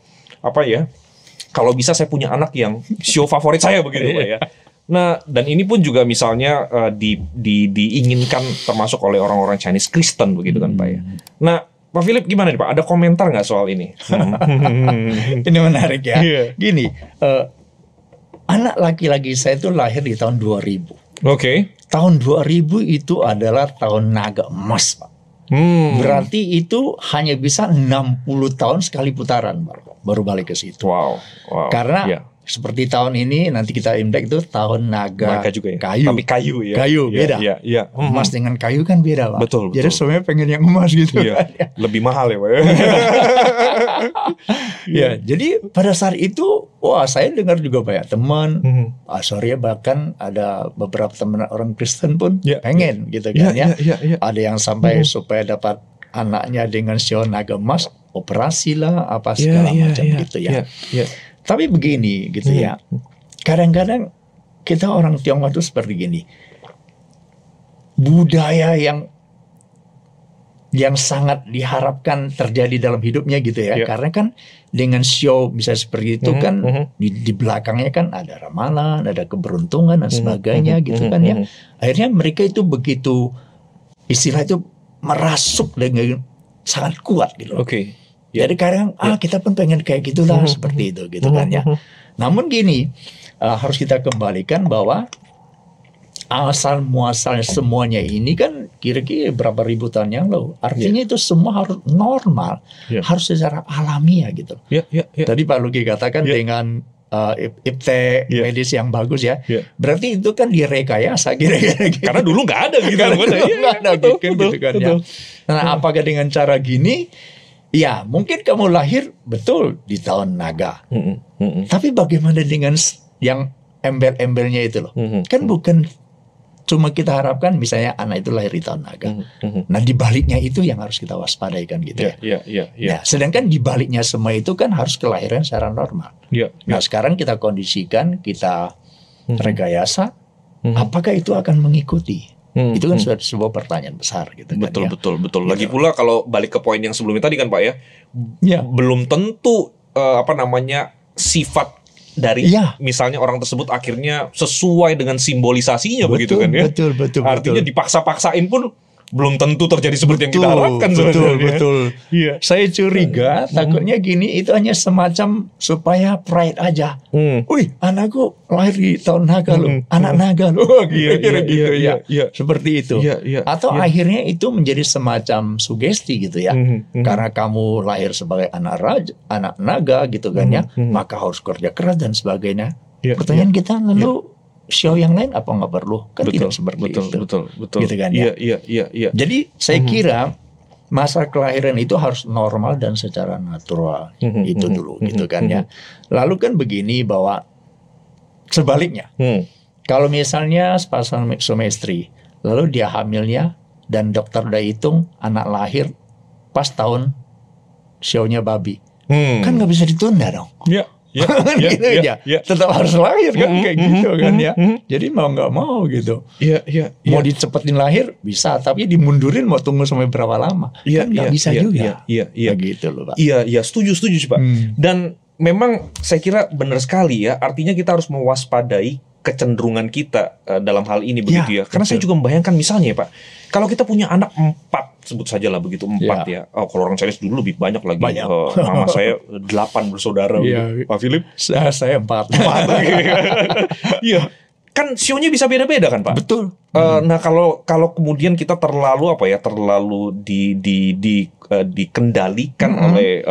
Speaker 1: kalau bisa saya punya anak yang show favorit saya begitu Pak ya. Nah, dan ini pun juga misalnya diinginkan termasuk oleh orang-orang Chinese Kristen begitu kan Pak ya. Nah, Pak Philip gimana nih Pak? Ada komentar nggak soal ini?
Speaker 2: Ini menarik ya. Gini, anak laki-laki saya itu lahir di tahun 2000. Tahun 2000 itu adalah tahun naga emas, Pak. Berarti itu hanya bisa 60 tahun sekali putaran baru balik ke situ.
Speaker 1: Wow.
Speaker 2: Karena seperti tahun ini nanti kita Imlek itu tahun naga
Speaker 1: juga ya?
Speaker 2: Kayu.
Speaker 1: Tapi kayu ya.
Speaker 2: Kayu beda. Emas dengan kayu kan beda, Pak.
Speaker 1: Betul.
Speaker 2: Jadi sebenarnya pengen yang emas gitu kan.
Speaker 1: Lebih mahal ya, Pak.
Speaker 2: Jadi pada saat itu saya dengar juga banyak teman, bahkan ada beberapa teman orang Kristen pun pengen gitu kan ya. Ada yang sampai supaya dapat anaknya dengan sio naga emas, operasi lah apa segala macam gitu ya. Tapi begini gitu ya, kadang-kadang kita orang Tionghoa itu seperti gini, budaya yang sangat diharapkan terjadi dalam hidupnya gitu ya, karena kan dengan show bisa seperti itu kan di belakangnya kan ada ramalan, ada keberuntungan dan sebagainya gitu kan ya. Akhirnya mereka itu begitu istilah itu merasuk dengan sangat kuat gitu. Jadi kadang kita pun pengen kayak gitulah, seperti itu gitu kan ya. Namun gini, harus kita kembalikan bahwa asal muasalnya semuanya ini kan kira-kira berapa ribu tahun yang lalu. Artinya itu semua harus normal, harus secara alamiah gitu. Tadi Pak Luki katakan dengan ipte medis yang bagus ya. Berarti itu kan direkayasa kira-kira gitu.
Speaker 1: Karena dulu nggak ada gitu.
Speaker 2: Nggak ada gitu kan ya. Nah, apakah dengan cara gini? Ya, mungkin kamu lahir betul di tahun naga. Tapi bagaimana dengan yang embel-embelnya itu loh? Kan bukan cuma kita harapkan misalnya anak itu lahir di tahun naga. Nah, di baliknya itu yang harus kita waspadai kan gitu ya. Nah, sedangkan di baliknya semua itu kan harus kelahiran secara normal. Nah, sekarang kita kondisikan, kita rekayasa, apakah itu akan mengikuti? Itu kan sudah sebuah pertanyaan besar gitu kan.
Speaker 1: Betul. Lagi pula kalau balik ke poin yang sebelumnya tadi kan Pak ya, belum tentu sifat dari misalnya orang tersebut akhirnya sesuai dengan simbolisasinya, begitu kan ya.
Speaker 2: Betul.
Speaker 1: Artinya dipaksa-paksain pun belum tentu terjadi seperti yang kita harapkan.
Speaker 2: Betul. Saya curiga takutnya gini, itu hanya semacam supaya pride aja. Wih, anakku lahir di tahun naga loh, anak naga loh, kira-kira gitu ya. Seperti itu. Atau akhirnya itu menjadi semacam sugesti gitu ya. Karena kamu lahir sebagai anak naga gitu kan ya, maka harus kerja keras dan sebagainya. Pertanyaan kita lalu show yang lain apa nggak perlu? Kan tidak seperti itu.
Speaker 1: Betul.
Speaker 2: Gitu kan ya.
Speaker 1: Iya.
Speaker 2: Jadi saya kira masa kelahiran itu harus normal dan secara natural. Itu dulu gitu kan ya. Lalu kan begini bahwa sebaliknya. Kalau misalnya sepasang suami istri, lalu dia hamilnya dan dokter udah hitung anak lahir pas tahun show-nya babi. Kan nggak bisa ditunda dong. Tetap harus lahir kan kayak gitu kan ya. Jadi mau nggak mau gitu. Mau dicepetin lahir bisa, tapi dimundurin mau tunggu sampai berapa lama? Kan nggak bisa juga. Gitu loh Pak.
Speaker 1: Setuju Pak. Dan memang saya kira benar sekali ya. Artinya kita harus mewaspadai kecenderungan kita dalam hal ini begitu ya. Karena saya juga membayangkan misalnya ya Pak, kalau kita punya anak 4, sebut saja lah begitu 4 ya. Kalau orang Chinese dulu lebih banyak lagi. Mama saya 8 bersaudara. Pak Philip?
Speaker 2: Saya 4.
Speaker 1: Iya. Kan sionya bisa beda-beda kan Pak?
Speaker 2: Betul.
Speaker 1: Nah kalau kemudian kita terlalu dikendalikan oleh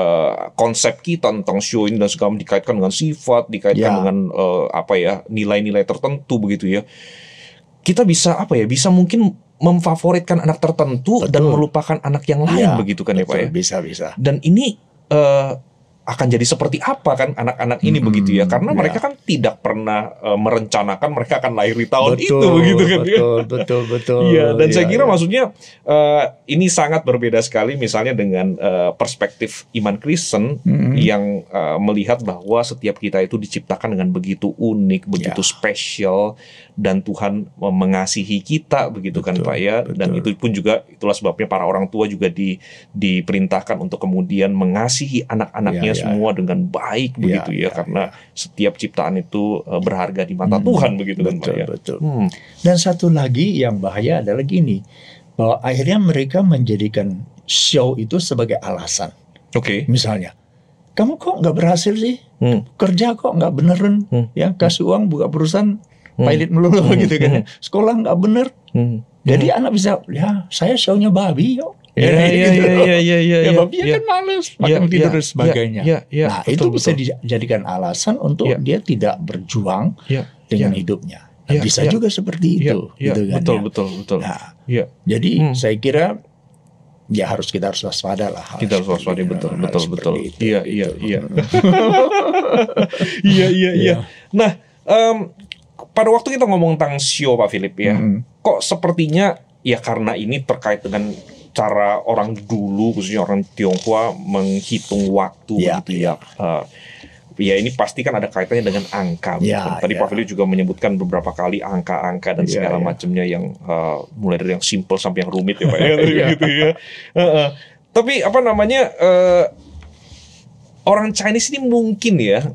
Speaker 1: konsep kita tentang sio ini dan segala dikaitkan dengan sifat, dikaitkan dengan nilai-nilai tertentu begitu ya. Kita bisa bisa mungkin memfavoritkan anak tertentu dan melupakan anak yang lain begitu kan ya Pak ya.
Speaker 2: Bisa.
Speaker 1: Dan ini akan jadi seperti apa kan anak-anak ini begitu ya, karena mereka kan tidak pernah merencanakan mereka akan lahir di tahun itu begitu kan ya.
Speaker 2: Betul.
Speaker 1: Iya, dan saya kira maksudnya ini sangat berbeda sekali misalnya dengan perspektif iman Kristen yang melihat bahwa setiap kita itu diciptakan dengan begitu unik, begitu spesial, dan Tuhan mengasihi kita begitu kan Pak ya. Dan itu pun juga itulah sebabnya para orang tua juga diperintahkan untuk kemudian mengasihi anak-anaknya semua dengan baik begitu ya, karena setiap ciptaan itu berharga di mata Tuhan begitu kan Pak ya.
Speaker 2: Dan satu lagi yang bahaya adalah gini, bahwa akhirnya mereka menjadikan show itu sebagai alasan. Misalnya, kamu kok nggak berhasil sih? Kerja kok nggak beneran? Ya, kasih uang buka perusahaan pilot melulu gitu kan. Sekolah nggak bener. Jadi anak bisa, ya saya show-nya babi yuk. Ya babi kan males makan tidur dan sebagainya. Nah itu bisa dijadikan alasan untuk dia tidak berjuang dengan hidupnya. Bisa juga seperti itu. Gitu kan,
Speaker 1: betul.
Speaker 2: Nah, jadi saya kira kita harus waspada lah.
Speaker 1: Kita harus waspada betul. Iya. Iya. Nah, pada waktu kita ngomong tentang sio Pak Philip ya, kok sepertinya ya karena ini terkait dengan cara orang dulu, khususnya orang Tionghoa menghitung waktu gitu ya. Ya ini pasti kan ada kaitannya dengan angka. Tadi Pak Philip juga menyebutkan beberapa kali angka-angka dan segala macamnya yang mulai dari yang simple sampai yang rumit ya Pak gitu ya. Tapi orang Chinese ini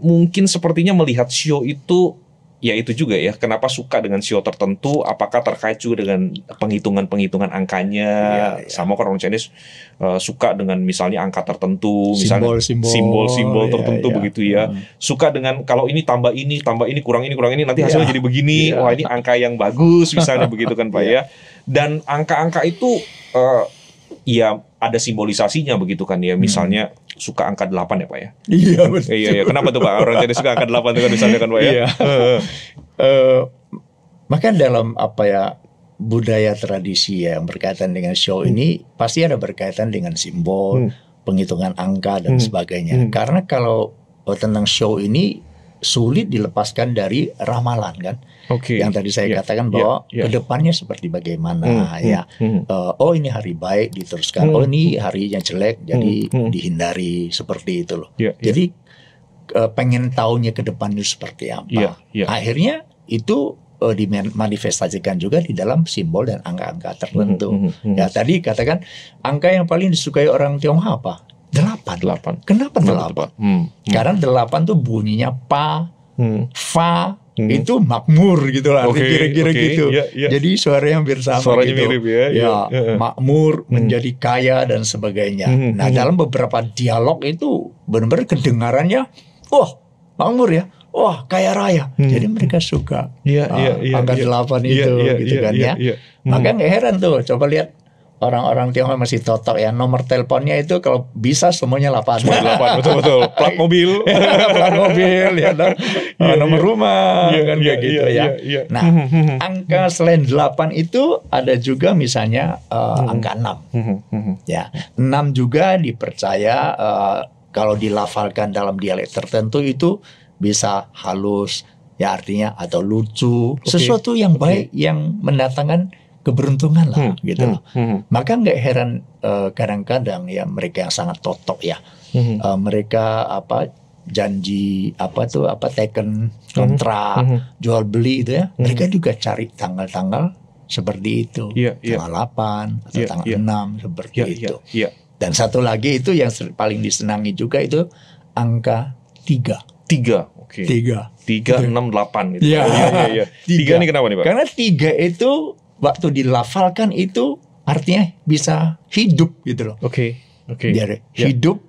Speaker 1: mungkin sepertinya melihat sio itu ya itu juga ya, kenapa suka dengan show tertentu, apakah terkait juga dengan penghitungan angkanya, sama orang Chinese suka dengan misalnya angka tertentu, misalnya simbol-simbol tertentu begitu ya, suka dengan kalau ini tambah ini kurang ini nanti hasilnya jadi begini, wah ini angka yang bagus misalnya begitu kan Pak ya, dan angka-angka itu ya ada simbolisasinya begitu kan ya, misalnya suka angka 8 ya Pak ya. Iya betul. Iya. Kenapa tuh Pak? Orang jadi suka angka 8 tuh kan misalnya kan Pak ya. Iya.
Speaker 2: Maka dalam budaya tradisi yang berkaitan dengan show ini pasti ada berkaitan dengan simbol, penghitungan angka dan sebagainya. Karena kalau tentang show ini sulit dilepaskan dari ramalan kan. Yang tadi saya katakan bahwa kedepannya seperti bagaimana oh ini hari baik diteruskan, oh ini hari yang jelek jadi dihindari, seperti itu loh. Jadi pengen tahunya ke depannya seperti apa. Akhirnya itu dimanifestasikan juga di dalam simbol dan angka-angka tertentu. Ya tadi katakan angka yang paling disukai orang Tionghoa apa? 8. Kenapa 8? Karena 8 tuh bunyinya pa, fa, itu makmur gitu lah, kira-kira gitu. Jadi suaranya hampir sama.
Speaker 1: Suaranya
Speaker 2: gitu.
Speaker 1: Mirip ya.
Speaker 2: Makmur, menjadi kaya dan sebagainya. Nah, dalam beberapa dialog itu benar-benar kedengarannya, wah, makmur ya. Wah, kaya raya. Jadi mereka suka angka 8 itu gitu kan ya. Maka nggak heran tuh, coba lihat orang-orang Tionghoa masih totok ya, nomor teleponnya itu kalau bisa semuanya 8.
Speaker 1: Betul. Plat mobil.
Speaker 2: Plat mobil ya, nomor rumah kan kayak gitu ya. Nah, angka selain 8 itu ada juga misalnya angka 6. Ya, 6 juga dipercaya kalau dilafalkan dalam dialek tertentu itu bisa halus ya, artinya atau lucu, sesuatu yang baik yang mendatangkan keberuntungan lah gitu. Maka nggak heran kadang-kadang ya mereka yang sangat totok ya, mereka janji taken kontrak jual beli itu ya, mereka juga cari tanggal-tanggal seperti itu, tanggal 8 atau tanggal 6 seperti itu. Dan satu lagi itu yang paling disenangi juga itu angka 3.
Speaker 1: 3, 6, 8 gitu. Iya. 3 ini kenapa nih Pak?
Speaker 2: Karena 3 itu waktu dilafalkan itu artinya bisa hidup gitu loh. Jadi hidup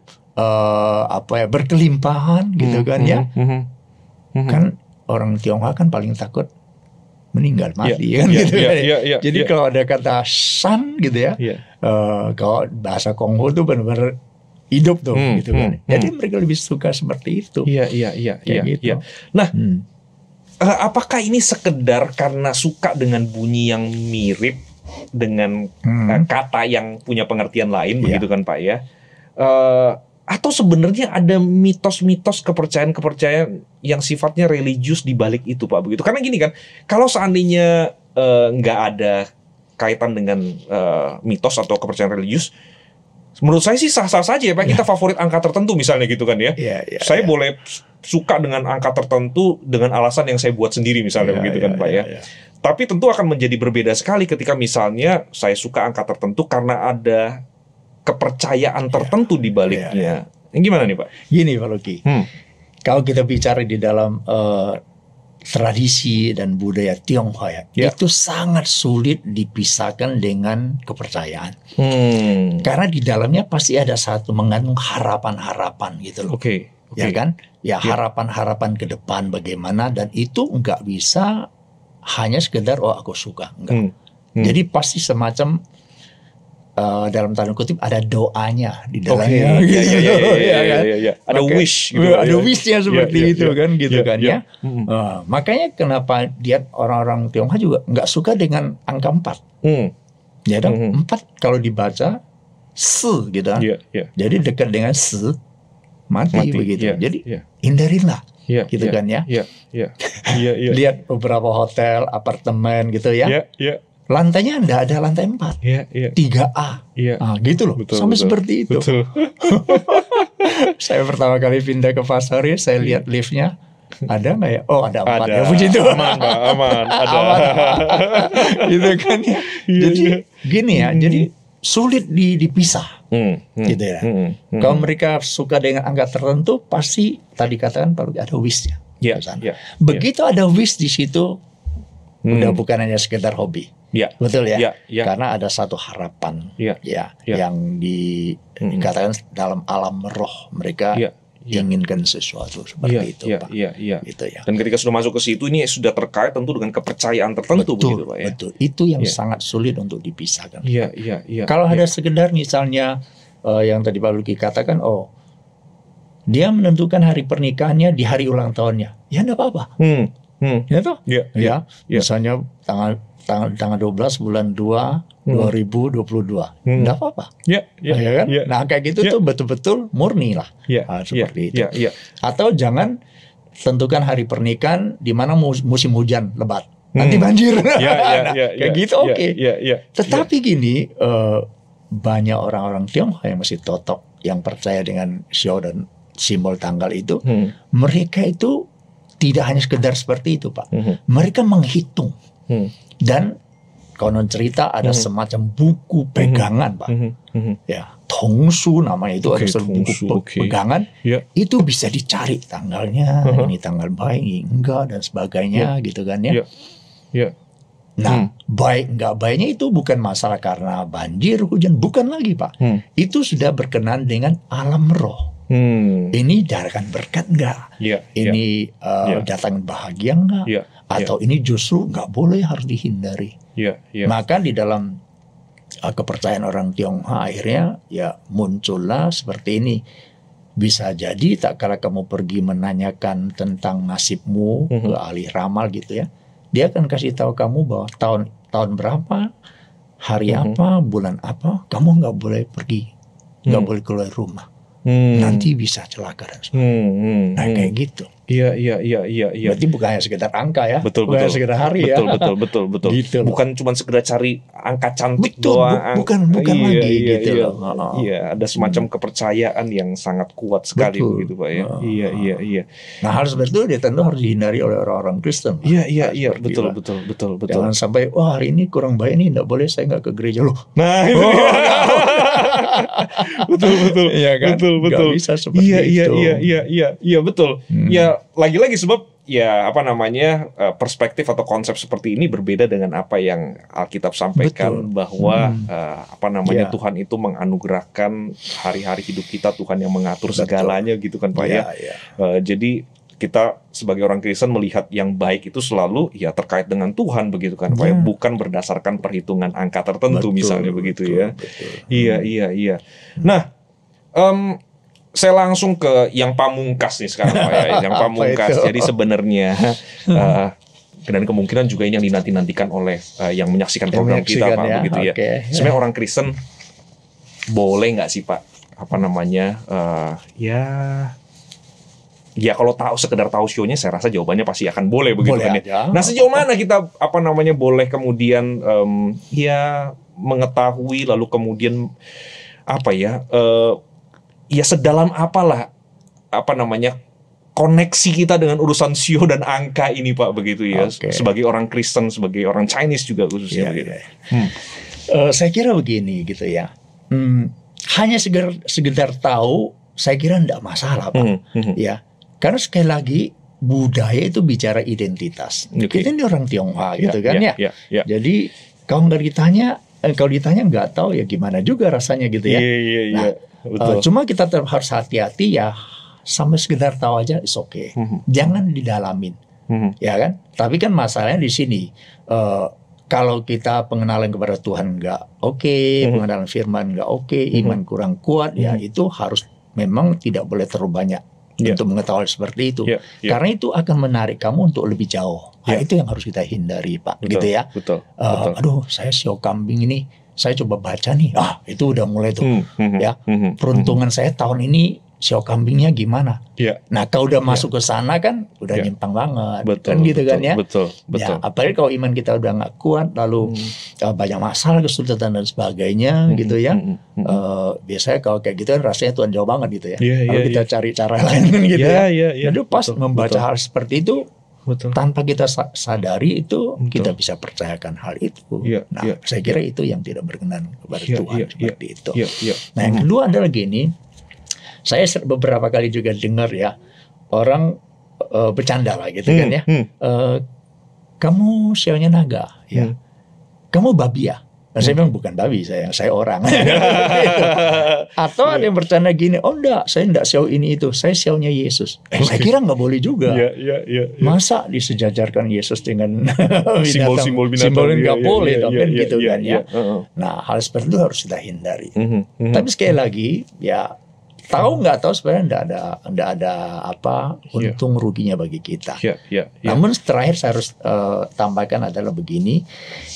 Speaker 2: berkelimpahan gitu kan ya. Kan orang Tionghoa kan paling takut meninggal mati kan gitu kan. Jadi kalau ada kata san gitu ya, kalau bahasa Kongo tuh benar-benar hidup tuh gitu kan. Jadi mereka lebih suka seperti itu.
Speaker 1: Iya. Nah, apakah ini sekedar karena suka dengan bunyi yang mirip dengan kata yang punya pengertian lain, begitu kan Pak ya? Atau sebenarnya ada mitos-mitos kepercayaan-kepercayaan yang sifatnya religius di balik itu Pak, begitu? Karena gini kan, kalau seandainya nggak ada kaitan dengan mitos atau kepercayaan religius, menurut saya sih sah-sah saja ya Pak, kita favorit angka tertentu misalnya gitu kan ya. Saya boleh suka dengan angka tertentu dengan alasan yang saya buat sendiri misalnya begitu kan Pak ya. Tapi tentu akan menjadi berbeda sekali ketika misalnya saya suka angka tertentu karena ada kepercayaan tertentu di baliknya. Gimana nih Pak?
Speaker 2: Gini Pak Luki, kalau kita bicara di dalam tradisi dan budaya Tionghoa itu sangat sulit dipisahkan dengan kepercayaan. Karena di dalamnya pasti ada satu mengandung harapan-harapan gitu loh. Ya kan? Ya harapan-harapan ke depan bagaimana, dan itu nggak bisa hanya sekedar aku suka, enggak. Jadi pasti semacam dalam tanda kutip ada doanya di dalamnya.
Speaker 1: Ada wish gitu.
Speaker 2: Ada wishnya seperti itu kan gitu kan ya. Makanya kenapa dia orang-orang Tionghoa juga nggak suka dengan angka 4. Ya dong, 4 kalau dibaca se gitu kan. Jadi dekat dengan se mati begitu. Jadi hindarilah gitu kan ya. Lihat beberapa hotel, apartemen gitu ya. Lantainya enggak ada lantai 4, 3A, gitu loh, sampai seperti itu. Saya pertama kali pindah ke Pasar, saya lihat liftnya, ada nggak ya? Oh ada 4 ya, begitu.
Speaker 1: Aman, ada.
Speaker 2: Gitu kan ya. Jadi gini ya, jadi sulit dipisah, gitu ya. Kalau mereka suka dengan angka tertentu, pasti tadi katakan perlu ada wishnya. ke sana. Begitu ada wish di situ, udah bukan hanya sekedar hobi. Betul ya? Karena ada satu harapan yang dikatakan dalam alam roh mereka inginkan sesuatu seperti itu, Pak.
Speaker 1: Gitu ya. Dan ketika sudah masuk ke situ, ini sudah terkait tentu dengan kepercayaan tertentu, begitu, Pak ya.
Speaker 2: Betul. Itu yang sangat sulit untuk dipisahkan. Kalau ada sekedar misalnya yang tadi Pak Luki katakan, dia menentukan hari pernikahannya di hari ulang tahunnya, ya enggak apa-apa. Ya toh? Misalnya tanggal 12 bulan 2 2022. Enggak apa-apa. Ya kan? Nah, kayak gitu tuh betul-betul murni lah. Seperti itu. Atau jangan tentukan hari pernikahan di mana musim hujan lebat. Nanti banjir. Kayak gitu oke. Tetapi gini, banyak orang-orang Tionghoa yang masih totok, yang percaya dengan show dan simbol tanggal itu, mereka itu tidak hanya sekedar seperti itu, Pak. Mereka menghitung. Dan konon cerita ada semacam buku pegangan, Pak. Ya, Tongsu namanya itu, ada buku pegangan. Itu bisa dicari tanggalnya, ini tanggal baik, ini enggak, dan sebagainya, gitu kan ya. Nah, baik enggak baiknya itu bukan masalah karena banjir, hujan, bukan lagi, Pak. Itu sudah berkenan dengan alam roh. Ini datangkan berkat enggak? Ini datangkan bahagia enggak? Atau ini justru enggak boleh, harus dihindari. Maka di dalam kepercayaan orang Tionghoa akhirnya ya muncullah seperti ini. Bisa jadi tak kala kamu pergi menanyakan tentang nasibmu ke ahli ramal gitu ya, dia akan kasih tahu kamu bahwa tahun berapa, hari apa, bulan apa, kamu nggak boleh pergi, nggak boleh keluar rumah. Nanti bisa celaka dan sebagainya. Nah kayak gitu.
Speaker 1: Iya.
Speaker 2: Berarti bukan hanya sekedar angka ya.
Speaker 1: Betul.
Speaker 2: Bukan sekedar hari ya.
Speaker 1: Betul.
Speaker 2: Gitu
Speaker 1: bukan cuma sekedar cari angka cantik doang.
Speaker 2: Bukan lagi gitu loh.
Speaker 1: Iya, ada semacam kepercayaan yang sangat kuat sekali begitu, Pak ya. Iya.
Speaker 2: Nah, hal seperti itu dia tentu harus dihindari oleh orang-orang Kristen.
Speaker 1: Iya, betul.
Speaker 2: Jangan sampai hari ini kurang baik nih, enggak boleh saya enggak ke gereja loh.
Speaker 1: Nah, itu betul. Iya kan? Betul.
Speaker 2: Gak bisa seperti itu.
Speaker 1: Iya, betul. Ya, lagi-lagi sebab ya perspektif atau konsep seperti ini berbeda dengan apa yang Alkitab sampaikan. Bahwa Tuhan itu menganugerahkan hari-hari hidup kita, Tuhan yang mengatur segalanya gitu kan, Pak ya. Jadi kita sebagai orang Kristen melihat yang baik itu selalu ya terkait dengan Tuhan begitu kan, Pak ya, bukan berdasarkan perhitungan angka tertentu misalnya begitu ya. Iya. Nah, saya langsung ke yang pamungkas nih sekarang, Pak ya. Yang pamungkas. Jadi sebenarnya dan kemungkinan juga ini yang dinanti-nantikan oleh yang menyaksikan program kita, Pak, begitu ya. Sebenarnya orang Kristen boleh nggak sih, Pak, ya kalau sekedar tahu show-nya, saya rasa jawabannya pasti akan boleh begitu kan ya. Nah, sejauh mana kita boleh kemudian mengetahui, lalu kemudian ya sedalam apalah koneksi kita dengan urusan sio dan angka ini, Pak, begitu ya. Sebagai orang Kristen, sebagai orang Chinese juga khususnya begitu.
Speaker 2: Saya kira begini gitu ya. Hanya sekedar tahu, saya kira enggak masalah, Pak. Ya. Karena sekali lagi budaya itu bicara identitas. Kita ini orang Tionghoa gitu kan ya. Jadi kalau ditanya nggak tahu ya gimana juga rasanya gitu ya. Betul. Cuma kita harus hati-hati ya, sampai sekedar tahu aja is okay. Jangan didalamin. Ya kan? Tapi kan masalahnya di sini kalau kita pengenalan kepada Tuhan nggak pengenalan firman nggak iman kurang kuat, ya itu harus memang tidak boleh terlalu banyak untuk mengetahui seperti itu. Karena itu akan menarik kamu untuk lebih jauh. Nah, itu yang harus kita hindari, Pak.
Speaker 1: Betul,
Speaker 2: gitu ya.
Speaker 1: Betul.
Speaker 2: Aduh, saya sio kambing ini, saya coba baca nih. Itu udah mulai tuh. Ya, peruntungan saya tahun ini sio kambingnya gimana? Nah, kalau udah masuk ke sana kan udah nyimpang banget. Kan gitu kan ya.
Speaker 1: Betul.
Speaker 2: Ya, apalagi kalau iman kita udah nggak kuat, lalu banyak masalah, kesulitan dan sebagainya gitu ya. Biasanya kalau kayak gitu kan rasanya Tuhan jauh banget gitu ya. Lalu kita cari cara lain kan gitu ya. Jadi pas membaca hal seperti itu, tanpa kita sadari itu kita bisa percayakan hal itu. Saya kira itu yang tidak berkenan kepada Tuhan seperti itu. Nah, yang kedua adalah gini. Saya beberapa kali juga dengar ya, orang bercanda lah gitu kan ya. Kamu sionya naga, ya. Kamu babi ya? Nah, saya bilang bukan babi, saya orang. Atau ada yang bercanda gini, oh enggak, saya enggak sio ini itu, saya sionya Yesus. Saya kira nggak boleh juga. Masa disejajarkan Yesus dengan
Speaker 1: simbol-simbol binatang?
Speaker 2: Simbolnya nggak boleh, gitu kan ya. Nah, hal seperti itu harus kita hindari. Tapi sekali lagi, ya nggak tahu sebenarnya nggak ada apa untung ruginya bagi kita. Namun terakhir saya harus tambahkan adalah begini,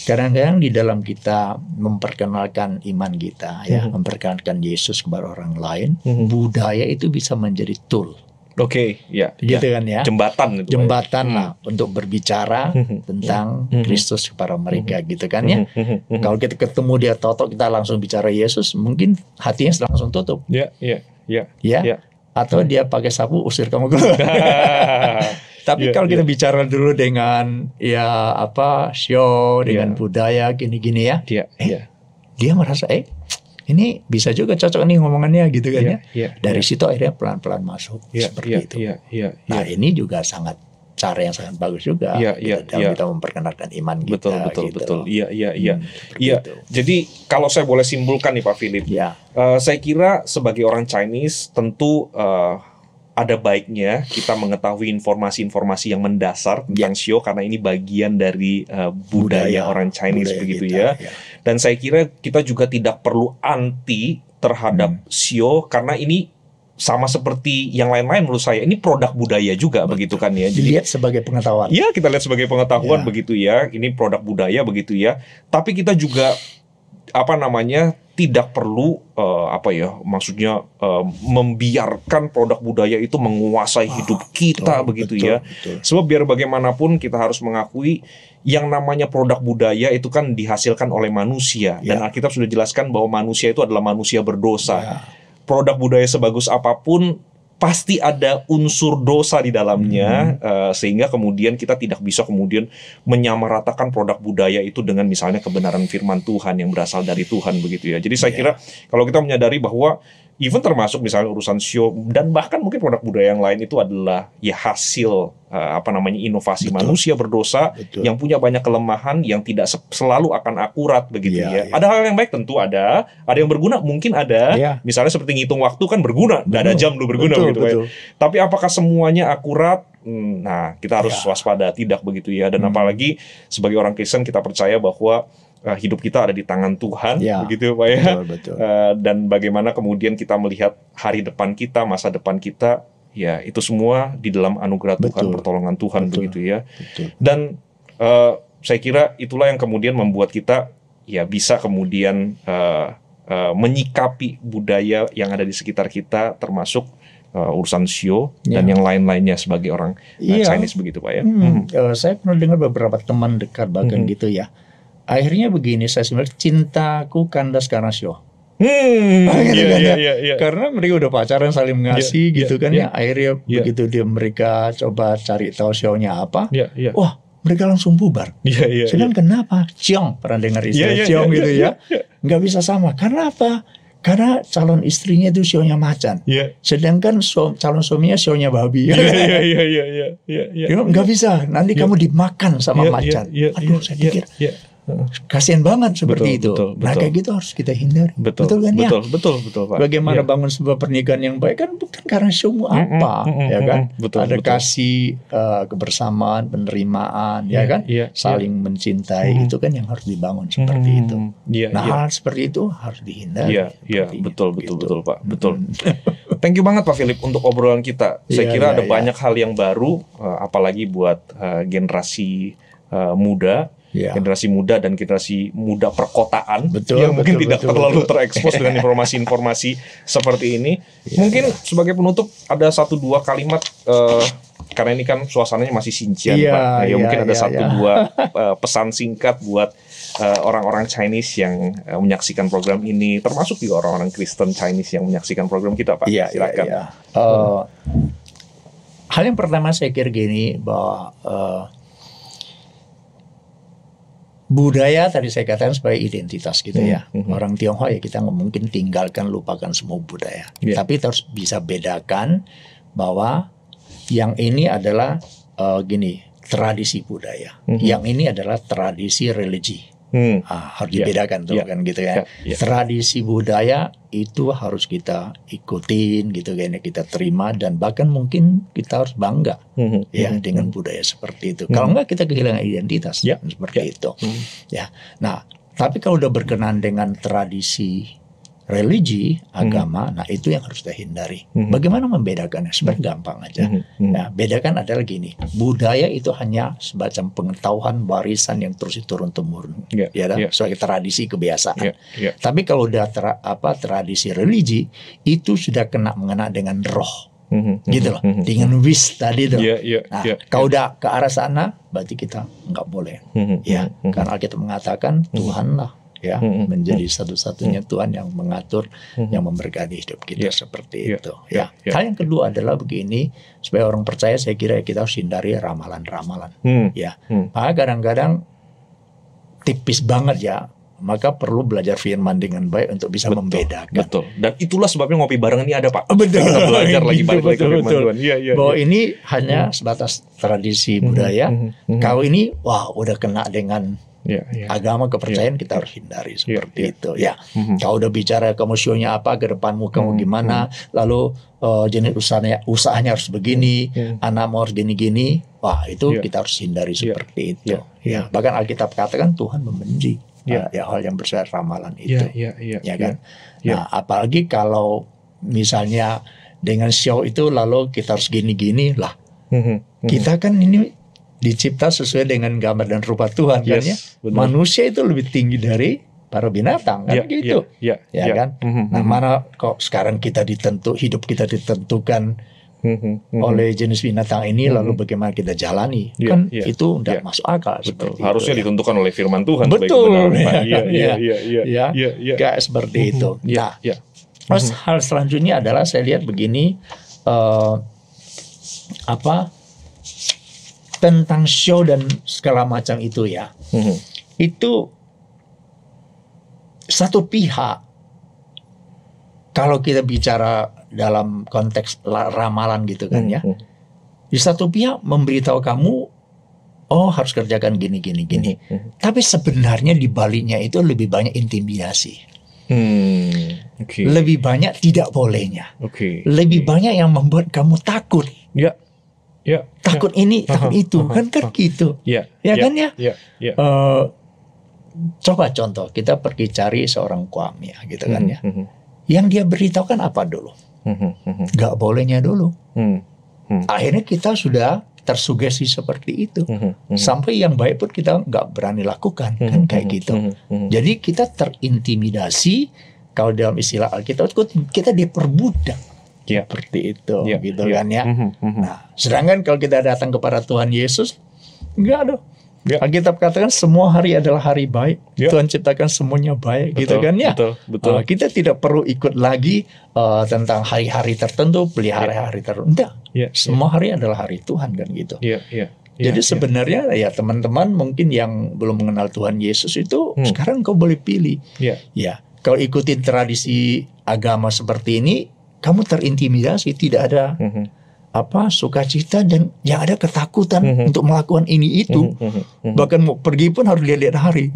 Speaker 2: kadang-kadang di dalam kita memperkenalkan iman kita, memperkenalkan Yesus kepada orang lain, budaya itu bisa menjadi tool. Gitu kan ya. Jembatan lah untuk berbicara tentang Kristus kepada mereka gitu kan ya. Kalau kita ketemu dia totok, kita langsung bicara Yesus, mungkin hatinya langsung tutup. Atau dia pakai sapu usir kamu keluar. Tapi kalau kita bicara dulu dengan show dengan budaya gini-gini ya, dia merasa ini bisa juga cocok nih ngomongannya gitu kan ya. Dari situ akhirnya pelan-pelan masuk seperti itu. Nah ini juga cara yang sangat bagus juga dalam kita memperkenalkan iman kita.
Speaker 1: Betul. Iya. Jadi kalau saya boleh simpulkan nih Pak Philip, saya kira sebagai orang Chinese tentu ada baiknya kita mengetahui informasi-informasi yang mendasar tentang Shio, karena ini bagian dari budaya orang Chinese begitu kita, ya. Dan saya kira kita juga tidak perlu anti terhadap Shio, karena ini sama seperti yang lain-lain menurut saya, ini produk budaya juga. Begitu kan ya.
Speaker 2: Jadi lihat sebagai pengetahuan.
Speaker 1: Ya, kita lihat sebagai pengetahuan begitu ya. Ini produk budaya begitu ya. Tapi kita juga tidak perlu maksudnya membiarkan produk budaya itu menguasai hidup kita begitu ya. Sebab biar bagaimanapun kita harus mengakui yang namanya produk budaya itu kan dihasilkan oleh manusia, dan Alkitab sudah jelaskan bahwa manusia itu adalah manusia berdosa. Produk budaya sebagus apapun pasti ada unsur dosa di dalamnya, sehingga kemudian kita tidak bisa kemudian menyamaratakan produk budaya itu dengan misalnya kebenaran firman Tuhan yang berasal dari Tuhan begitu ya. Jadi saya kira kalau kita menyadari bahwa even termasuk misalnya urusan Shio dan bahkan mungkin produk budaya yang lain itu adalah hasil inovasi manusia berdosa yang punya banyak kelemahan, yang tidak selalu akan akurat begitu ya. Ada hal yang baik tentu ada yang berguna mungkin ada. Misalnya seperti ngitung waktu kan berguna, nggak ada jam lu berguna begitu ya. Tapi apakah semuanya akurat? Nah, kita harus waspada, tidak begitu ya. Dan apalagi sebagai orang Kristen kita percaya bahwa hidup kita ada di tangan Tuhan, begitu Pak ya.
Speaker 2: Betul.
Speaker 1: Dan bagaimana kemudian kita melihat hari depan kita, masa depan kita, ya itu semua di dalam anugerah Tuhan, pertolongan Tuhan begitu ya. Dan saya kira itulah yang kemudian membuat kita bisa kemudian menyikapi budaya yang ada di sekitar kita, termasuk urusan Shio dan yang lain-lainnya sebagai orang Chinese begitu Pak ya.
Speaker 2: Saya pernah dengar beberapa teman dekat bahkan gitu ya. Akhirnya begini, saya sebenarnya cintaku kandas karena Shio. Karena mereka udah pacaran saling mengasihi gitu kan ya. Akhirnya begitu mereka coba cari tahu Shio-nya apa, wah mereka langsung bubar. Sedang kenapa? Ciong, pernah dengar istilah ciong gitu ya? Nggak bisa sama. Karena apa? Karena calon istrinya itu sionya macan, sedangkan calon suaminya sionya babi. Nggak bisa. Nanti kamu dimakan sama macan. Aduh, saya pikir kasian banget seperti itu. Nah kayak gitu harus kita hindari. Betul kan ya?
Speaker 1: Betul Pak.
Speaker 2: Bagaimana bangun sebuah pernikahan yang baik kan bukan karena semua ya kan? Ada kasih, kebersamaan, penerimaan, ya kan? Saling mencintai, itu kan yang harus dibangun seperti itu. Nah hal seperti itu harus dihindari.
Speaker 1: Betul Pak. Betul. Thank you banget Pak Philip untuk obrolan kita. Saya kira ada banyak hal yang baru, apalagi buat generasi muda. Generasi muda dan generasi muda perkotaan yang mungkin tidak terlalu terekspos dengan informasi-informasi seperti ini. Mungkin sebagai penutup ada 1-2 kalimat, karena ini kan suasananya masih sincian Pak. Mungkin ada 1-2 pesan singkat buat orang-orang Chinese yang menyaksikan program ini, termasuk juga orang-orang Kristen Chinese yang menyaksikan program kita Pak. Silakan.
Speaker 2: Hal yang pertama saya kira gini, bahwa budaya tadi saya katakan sebagai identitas gitu ya. Orang Tionghoa ya kita nggak mungkin tinggalkan, lupakan semua budaya. Tapi harus bisa bedakan bahwa yang ini adalah gini, tradisi budaya. Yang ini adalah tradisi religi. Harus dibedakan tuh kan gitu kan. Tradisi budaya itu harus kita ikutin gitu kan, kita terima dan bahkan mungkin kita harus bangga ya dengan budaya seperti itu. Kalau enggak kita kehilangan identitas seperti itu. Ya. Nah, tapi kalau udah berkenan dengan tradisi religi, agama, nah itu yang harus kita hindari. Bagaimana membedakannya? Sebenarnya gampang aja. Nah, bedakan adalah gini, budaya itu hanya semacam pengetahuan warisan yang terus turun-temurun, sebagai tradisi kebiasaan. Tapi kalau udah tradisi religi, itu sudah mengena dengan roh, gitu loh, dengan wis tadi tuh. Nah, kalau udah ke arah sana, berarti kita nggak boleh, ya, karena Alkitab mengatakan Tuhanlah menjadi satu-satunya Tuhan yang mengatur, yang memberkati hidup kita seperti itu. Hal yang kedua adalah begini, supaya orang percaya, saya kira kita harus hindari ramalan-ramalan. Maka kadang-kadang tipis banget ya, maka perlu belajar firman dengan baik untuk bisa membedakan.
Speaker 1: Betul. Dan itulah sebabnya ngopi bareng ini ada, Pak. Betul. Kita belajar lagi balik ke firman Tuhan.
Speaker 2: Bahwa ini hanya sebatas tradisi budaya. Kalau ini, wah udah kena dengan agama kepercayaan, kita harus hindari seperti itu. Kalau udah bicara kamu sionya apa, ke depanmu kamu gimana, lalu jenis usahanya harus begini, anakmu harus gini-gini, wah itu kita harus hindari seperti itu. Bahkan Alkitab katakan Tuhan membenci hal yang bersifat ramalan itu, ya kan. Nah, apalagi kalau misalnya dengan show itu lalu kita harus gini-gini lah. Kita kan ini dicipta sesuai dengan gambar dan rupa Tuhan, kan ya. Manusia itu lebih tinggi dari para binatang, kan gitu. Kan. Nah, mana kok sekarang hidup kita ditentukan oleh jenis binatang ini, lalu bagaimana kita jalani, kan itu tidak masuk akal.
Speaker 1: Harusnya ditentukan oleh firman Tuhan.
Speaker 2: Betul. Kayak seperti itu. Nah, terus hal selanjutnya adalah saya lihat begini, tentang show dan segala macam itu ya. Itu satu pihak, kalau kita bicara dalam konteks ramalan gitu kan ya, di satu pihak memberitahu kamu, oh harus kerjakan gini. Tapi sebenarnya di baliknya itu lebih banyak intimidasi. Lebih banyak tidak bolehnya. Lebih banyak yang membuat kamu takut. Takut ini, takut itu, kan gitu. Kan ya. Coba contoh, kita pergi cari seorang kuami gitu kan ya. Yang dia beritahukan apa dulu? Gak bolehnya dulu. Akhirnya kita sudah tersugesti seperti itu. Sampai yang baik pun kita gak berani lakukan, kan kayak gitu. Jadi kita terintimidasi, kalau dalam istilah Alkitab kita diperbudak. Seperti itu, gitu kan ya. Nah, sedangkan kalau kita datang kepada Tuhan Yesus, enggak ada. Alkitab katakan semua hari adalah hari baik. Tuhan ciptakan semuanya baik, gitu kan ya. Betul. Kita tidak perlu ikut lagi tentang hari-hari tertentu, pelihara hari tertentu. Enggak. Semua hari adalah hari Tuhan, kan gitu. Jadi sebenarnya ya teman-teman mungkin yang belum mengenal Tuhan Yesus itu sekarang kau boleh pilih. Kalau ikutin tradisi agama seperti ini, kamu terintimidasi, tidak ada sukacita dan yang ada ketakutan untuk melakukan ini itu. Bahkan mau pergi pun harus lihat hari.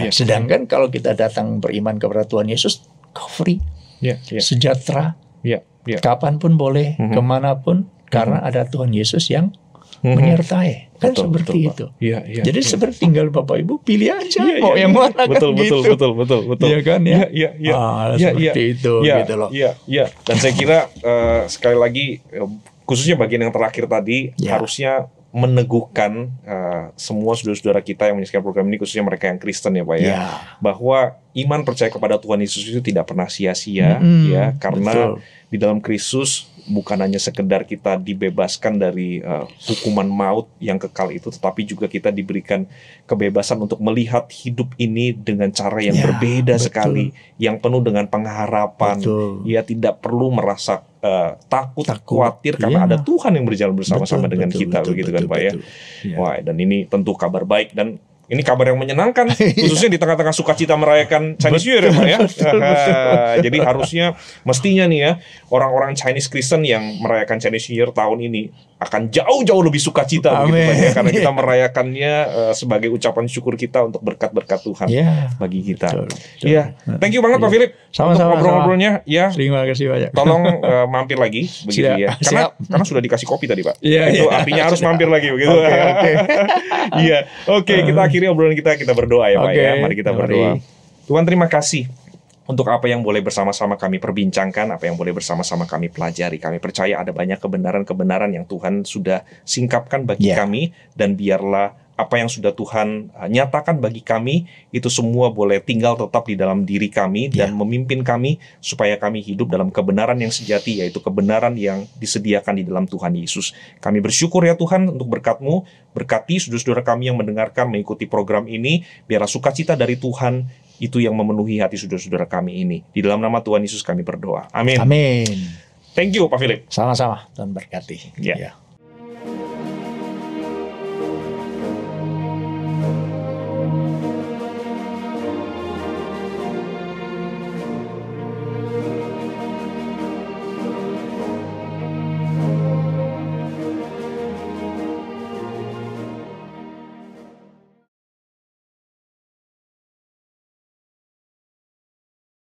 Speaker 2: Sedangkan kalau kita datang beriman kepada Tuhan Yesus, kau free, sejahtera, kapanpun boleh, kemanapun, karena ada Tuhan Yesus yang menyertai. Kan seperti itu. Jadi seperti tinggal Bapak Ibu pilih aja mau yang mana, kan gitu. Betul. Iya kan ya. Seperti itu gitu loh.
Speaker 1: Dan saya kira sekali lagi, khususnya bagian yang terakhir tadi, harusnya meneguhkan semua saudara-saudara kita yang menyaksikan program ini, khususnya mereka yang Kristen ya Pak ya, bahwa iman percaya kepada Tuhan Yesus itu tidak pernah sia-sia, karena di dalam Kristus bukan hanya sekedar kita dibebaskan dari hukuman maut yang kekal itu, tetapi juga kita diberikan kebebasan untuk melihat hidup ini dengan cara yang berbeda sekali, yang penuh dengan pengharapan. Ya, tidak perlu merasa takut, khawatir, karena ada Tuhan yang berjalan bersama-sama dengan kita, begitu kan Pak ya. Wah, dan ini tentu kabar baik, dan Ini kabar yang menyenangkan, khususnya di tengah-tengah sukacita merayakan Chinese New Year ya Pak ya. Jadi harusnya, mestinya nih ya, orang-orang Chinese Kristen yang merayakan Chinese New Year tahun ini akan jauh-jauh lebih sukacita begitu Pak ya, karena kita merayakannya sebagai ucapan syukur kita untuk berkat-berkat Tuhan bagi kita. Iya, thank you banget Pak Philip untuk ngobrol-ngobrolnya. Ya, terima kasih banyak. Tolong mampir lagi begitu ya, karena sudah dikasih kopi tadi Pak. Itu artinya harus mampir lagi begitu. Iya, oke, kita akhiri obrolan kita berdoa ya Pak ya. Mari kita berdoa. Tuhan, terima kasih untuk apa yang boleh bersama-sama kami perbincangkan, apa yang boleh bersama-sama kami pelajari. Kami percaya ada banyak kebenaran-kebenaran yang Tuhan sudah singkapkan bagi kami, dan biarlah apa yang sudah Tuhan nyatakan bagi kami, itu semua boleh tinggal tetap di dalam diri kami dan memimpin kami, supaya kami hidup dalam kebenaran yang sejati, yaitu kebenaran yang disediakan di dalam Tuhan Yesus. Kami bersyukur ya Tuhan untuk berkat-Mu. Berkati saudara-saudara kami yang mendengarkan, mengikuti program ini. Biarlah sukacita dari Tuhan itu yang memenuhi hati saudara-saudara kami ini. Di dalam nama Tuhan Yesus kami berdoa. Amin. Amin. Thank you Pak Philip.
Speaker 2: Sama-sama. Tuhan berkati.
Speaker 1: Ya.